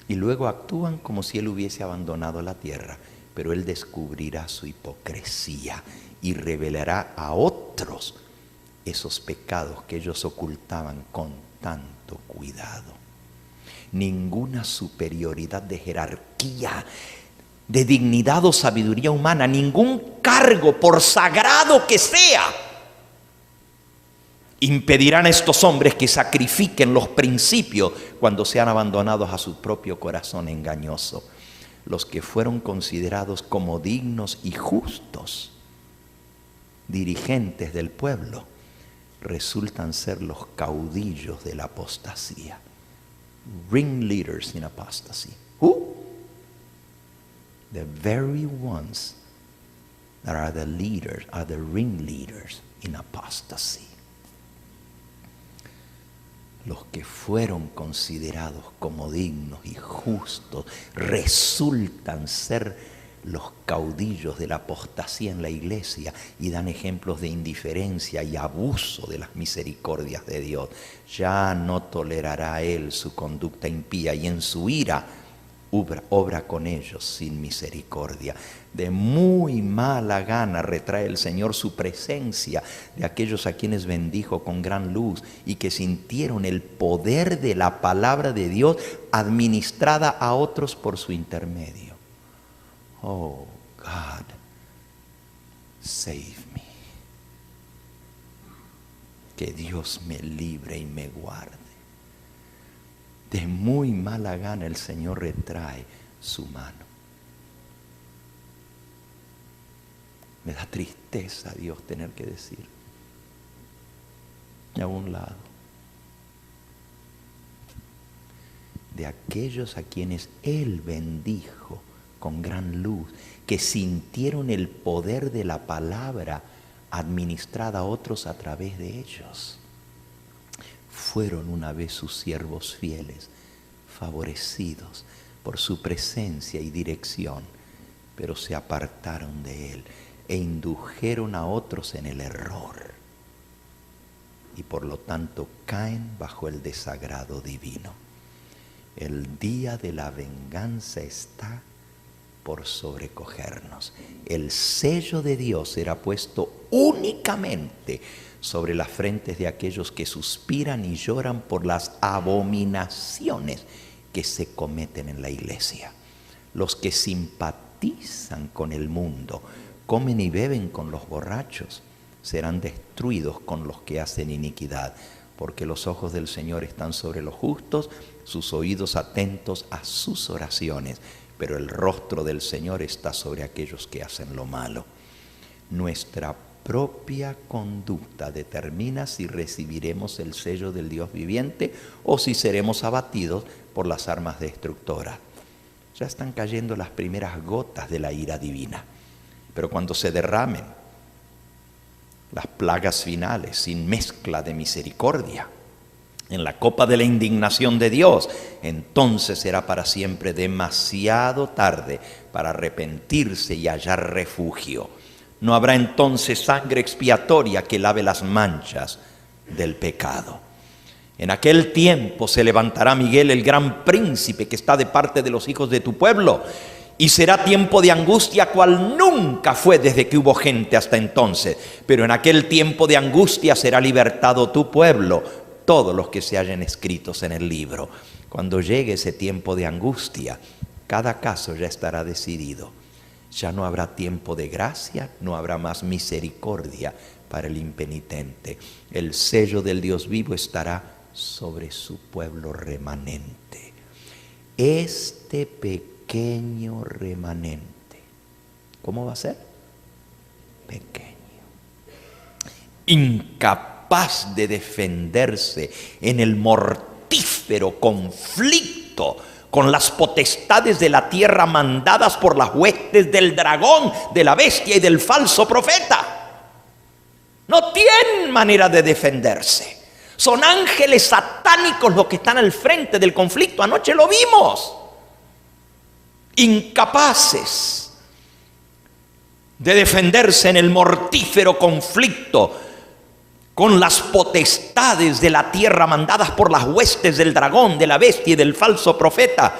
Y luego actúan como si Él hubiese abandonado la tierra, pero Él descubrirá su hipocresía y revelará a otros esos pecados que ellos ocultaban con tanto cuidado. Ninguna superioridad de jerarquía, de dignidad o sabiduría humana, ningún cargo, por sagrado que sea, impedirán a estos hombres que sacrifiquen los principios cuando sean abandonados a su propio corazón engañoso. Los que fueron considerados como dignos y justos dirigentes del pueblo resultan ser los caudillos de la apostasía. Ringleaders in apostasy. the very ones that are the leaders, are the ringleaders in apostasy. Los que fueron considerados como dignos y justos resultan ser los caudillos de la apostasía en la iglesia y dan ejemplos de indiferencia y abuso de las misericordias de Dios. Ya no tolerará Él su conducta impía y en su ira obra con ellos sin misericordia. De muy mala gana retrae el Señor su presencia de aquellos a quienes bendijo con gran luz y que sintieron el poder de la palabra de Dios administrada a otros por su intermedio. Oh, God, save me. Que Dios me libre y me guarde. De muy mala gana el Señor retrae su mano. Me da tristeza, Dios, tener que decir. Y a un lado, de aquellos a quienes Él bendijo con gran luz, que sintieron el poder de la palabra administrada a otros a través de ellos. Fueron una vez sus siervos fieles, favorecidos por su presencia y dirección, pero se apartaron de Él e indujeron a otros en el error y por lo tanto caen bajo el desagrado divino. El día de la venganza está por sobrecogernos. El sello de Dios será puesto únicamente sobre las frentes de aquellos que suspiran y lloran por las abominaciones que se cometen en la iglesia. Los que simpatizan con el mundo, comen y beben con los borrachos, serán destruidos con los que hacen iniquidad, porque los ojos del Señor están sobre los justos, sus oídos atentos a sus oraciones, pero el rostro del Señor está sobre aquellos que hacen lo malo. Nuestra propia conducta determina si recibiremos el sello del Dios viviente o si seremos abatidos por las armas destructoras. Ya están cayendo las primeras gotas de la ira divina, pero cuando se derramen las plagas finales sin mezcla de misericordia en la copa de la indignación de Dios, entonces será para siempre demasiado tarde para arrepentirse y hallar refugio. No habrá entonces sangre expiatoria que lave las manchas del pecado. En aquel tiempo se levantará Miguel, el gran príncipe que está de parte de los hijos de tu pueblo, y será tiempo de angustia cual nunca fue desde que hubo gente hasta entonces. Pero en aquel tiempo de angustia será libertado tu pueblo, todos los que se hallen escritos en el libro. Cuando llegue ese tiempo de angustia, cada caso ya estará decidido. Ya no habrá tiempo de gracia, no habrá más misericordia para el impenitente. El sello del Dios vivo estará sobre su pueblo remanente. Este pequeño remanente, ¿cómo va a ser? Pequeño. Incapaz de defenderse en el mortífero conflicto con las potestades de la tierra mandadas por las huestes del dragón, de la bestia y del falso profeta. No tienen manera de defenderse. Son ángeles satánicos los que están al frente del conflicto. Anoche lo vimos. Incapaces de defenderse en el mortífero conflicto con las potestades de la tierra mandadas por las huestes del dragón, de la bestia y del falso profeta.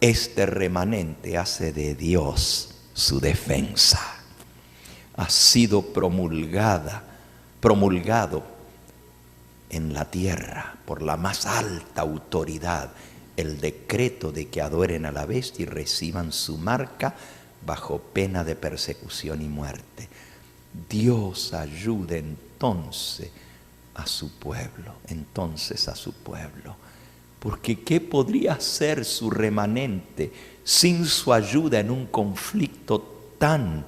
Este remanente hace de Dios su defensa. Ha sido promulgado en la tierra por la más alta autoridad el decreto de que adoren a la bestia y reciban su marca bajo pena de persecución y muerte. Dios ayude entonces a su pueblo, porque ¿qué podría hacer su remanente sin su ayuda en un conflicto tan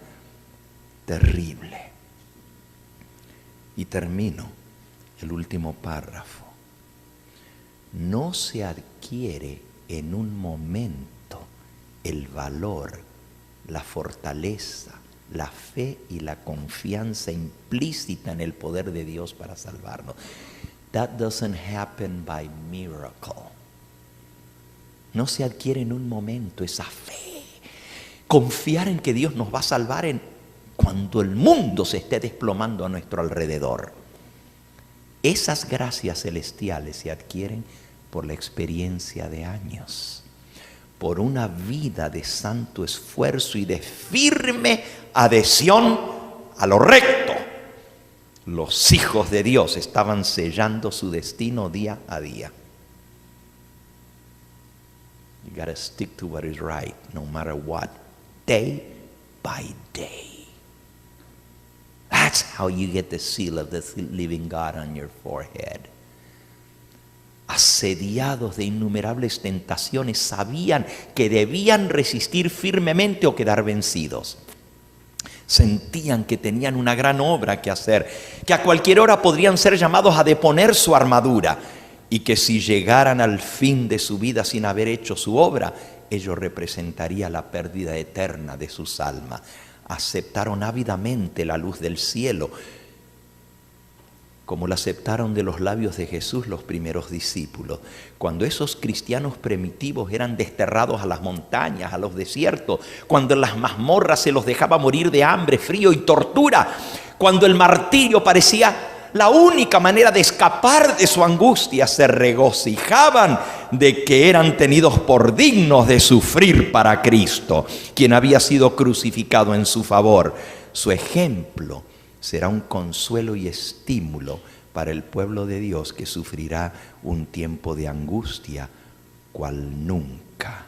terrible? Y termino el último párrafo. No se adquiere en un momento el valor la fortaleza, la fe y la confianza implícita en el poder de Dios para salvarnos. That doesn't happen by miracle. No se adquiere en un momento esa fe. Confiar en que Dios nos va a salvar cuando el mundo se esté desplomando a nuestro alrededor. Esas gracias celestiales se adquieren por la experiencia de años, por una vida de santo esfuerzo y de firme adhesión a lo recto. Los hijos de Dios estaban sellando su destino día a día. You gotta stick to what is right, no matter what, day by day. That's how you get the seal of the living God on your forehead. Asediados de innumerables tentaciones, sabían que debían resistir firmemente o quedar vencidos. Sentían que tenían una gran obra que hacer, que a cualquier hora podrían ser llamados a deponer su armadura, y que si llegaran al fin de su vida sin haber hecho su obra, ello representaría la pérdida eterna de sus almas. Aceptaron ávidamente la luz del cielo, como la aceptaron de los labios de Jesús los primeros discípulos. Cuando esos cristianos primitivos eran desterrados a las montañas, a los desiertos, cuando en las mazmorras se los dejaba morir de hambre, frío y tortura, cuando el martirio parecía la única manera de escapar de su angustia, se regocijaban de que eran tenidos por dignos de sufrir para Cristo, quien había sido crucificado en su favor. Su ejemplo será un consuelo y estímulo para el pueblo de Dios que sufrirá un tiempo de angustia cual nunca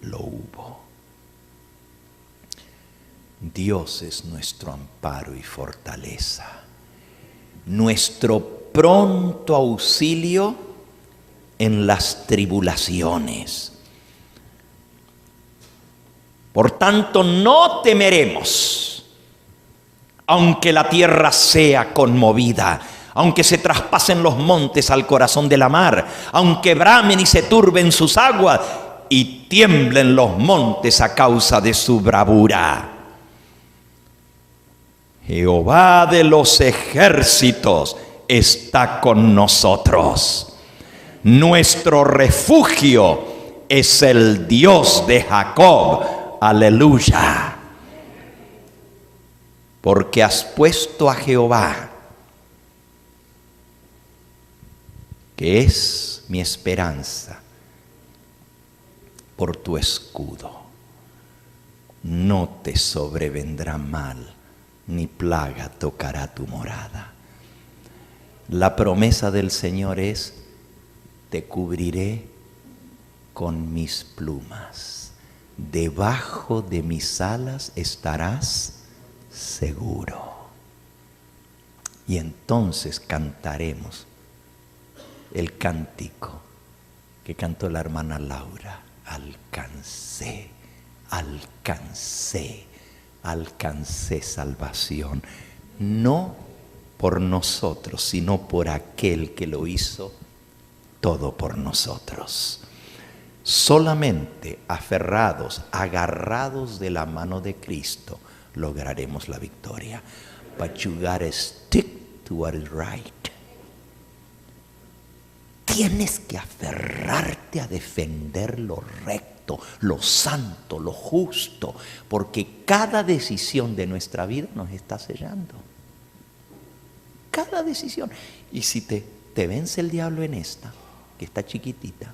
lo hubo. Dios es nuestro amparo y fortaleza, nuestro pronto auxilio en las tribulaciones. Por tanto, no temeremos, aunque la tierra sea conmovida, aunque se traspasen los montes al corazón de la mar, aunque bramen y se turben sus aguas y tiemblen los montes a causa de su bravura. Jehová de los ejércitos está con nosotros. Nuestro refugio es el Dios de Jacob. Aleluya. Porque has puesto a Jehová, que es mi esperanza, por tu escudo. No te sobrevendrá mal, ni plaga tocará tu morada. La promesa del Señor es: te cubriré con mis plumas, debajo de mis alas estarás seguro. Y entonces cantaremos el cántico que cantó la hermana Laura: alcancé, alcancé, alcancé salvación, no por nosotros, sino por aquel que lo hizo todo por nosotros. Solamente aferrados, agarrados de la mano de Cristo, lograremos la victoria. But you gotta stick to what is right. Tienes que aferrarte a defender lo recto, lo santo, lo justo, porque cada decisión de nuestra vida nos está sellando. Cada decisión. Y si te vence el diablo en esta, que está chiquitita,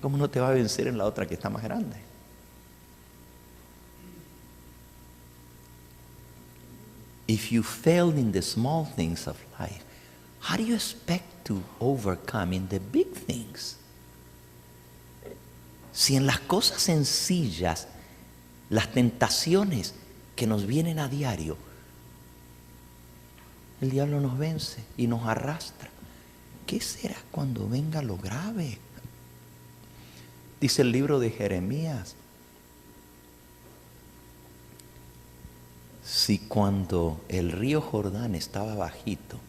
¿cómo no te va a vencer en la otra que está más grande? If you failed in the small things of life, how do you expect to overcome in the big things? Si en las cosas sencillas, las tentaciones que nos vienen a diario, el diablo nos vence y nos arrastra, ¿qué será cuando venga lo grave? Dice el libro de Jeremías: si cuando el río Jordán estaba bajito,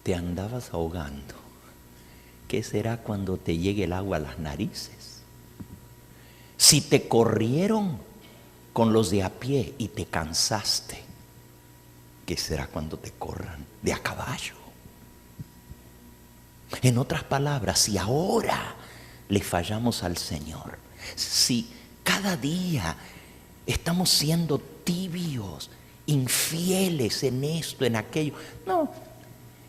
te andabas ahogando, ¿qué será cuando te llegue el agua a las narices? Si te corrieron con los de a pie y te cansaste, ¿qué será cuando te corran de a caballo? En otras palabras, si ahora le fallamos al Señor, si cada día estamos siendo tibios, infieles en esto, en aquello, no,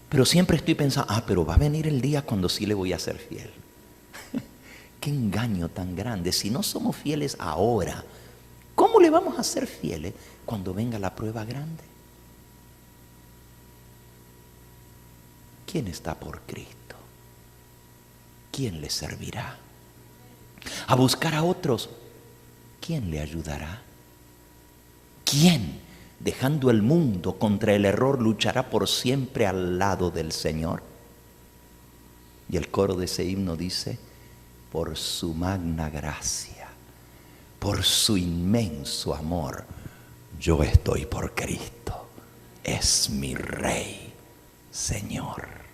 pero siempre estoy pensando, pero va a venir el día cuando sí le voy a ser fiel. Qué engaño tan grande. Si no somos fieles ahora, ¿cómo le vamos a ser fieles cuando venga la prueba grande? ¿Quién está por Cristo? ¿Quién le servirá? A buscar a otros, ¿quién le ayudará? ¿Quién, dejando el mundo contra el error, luchará por siempre al lado del Señor? Y el coro de ese himno dice, por su magna gracia, por su inmenso amor, yo estoy por Cristo, es mi Rey, Señor.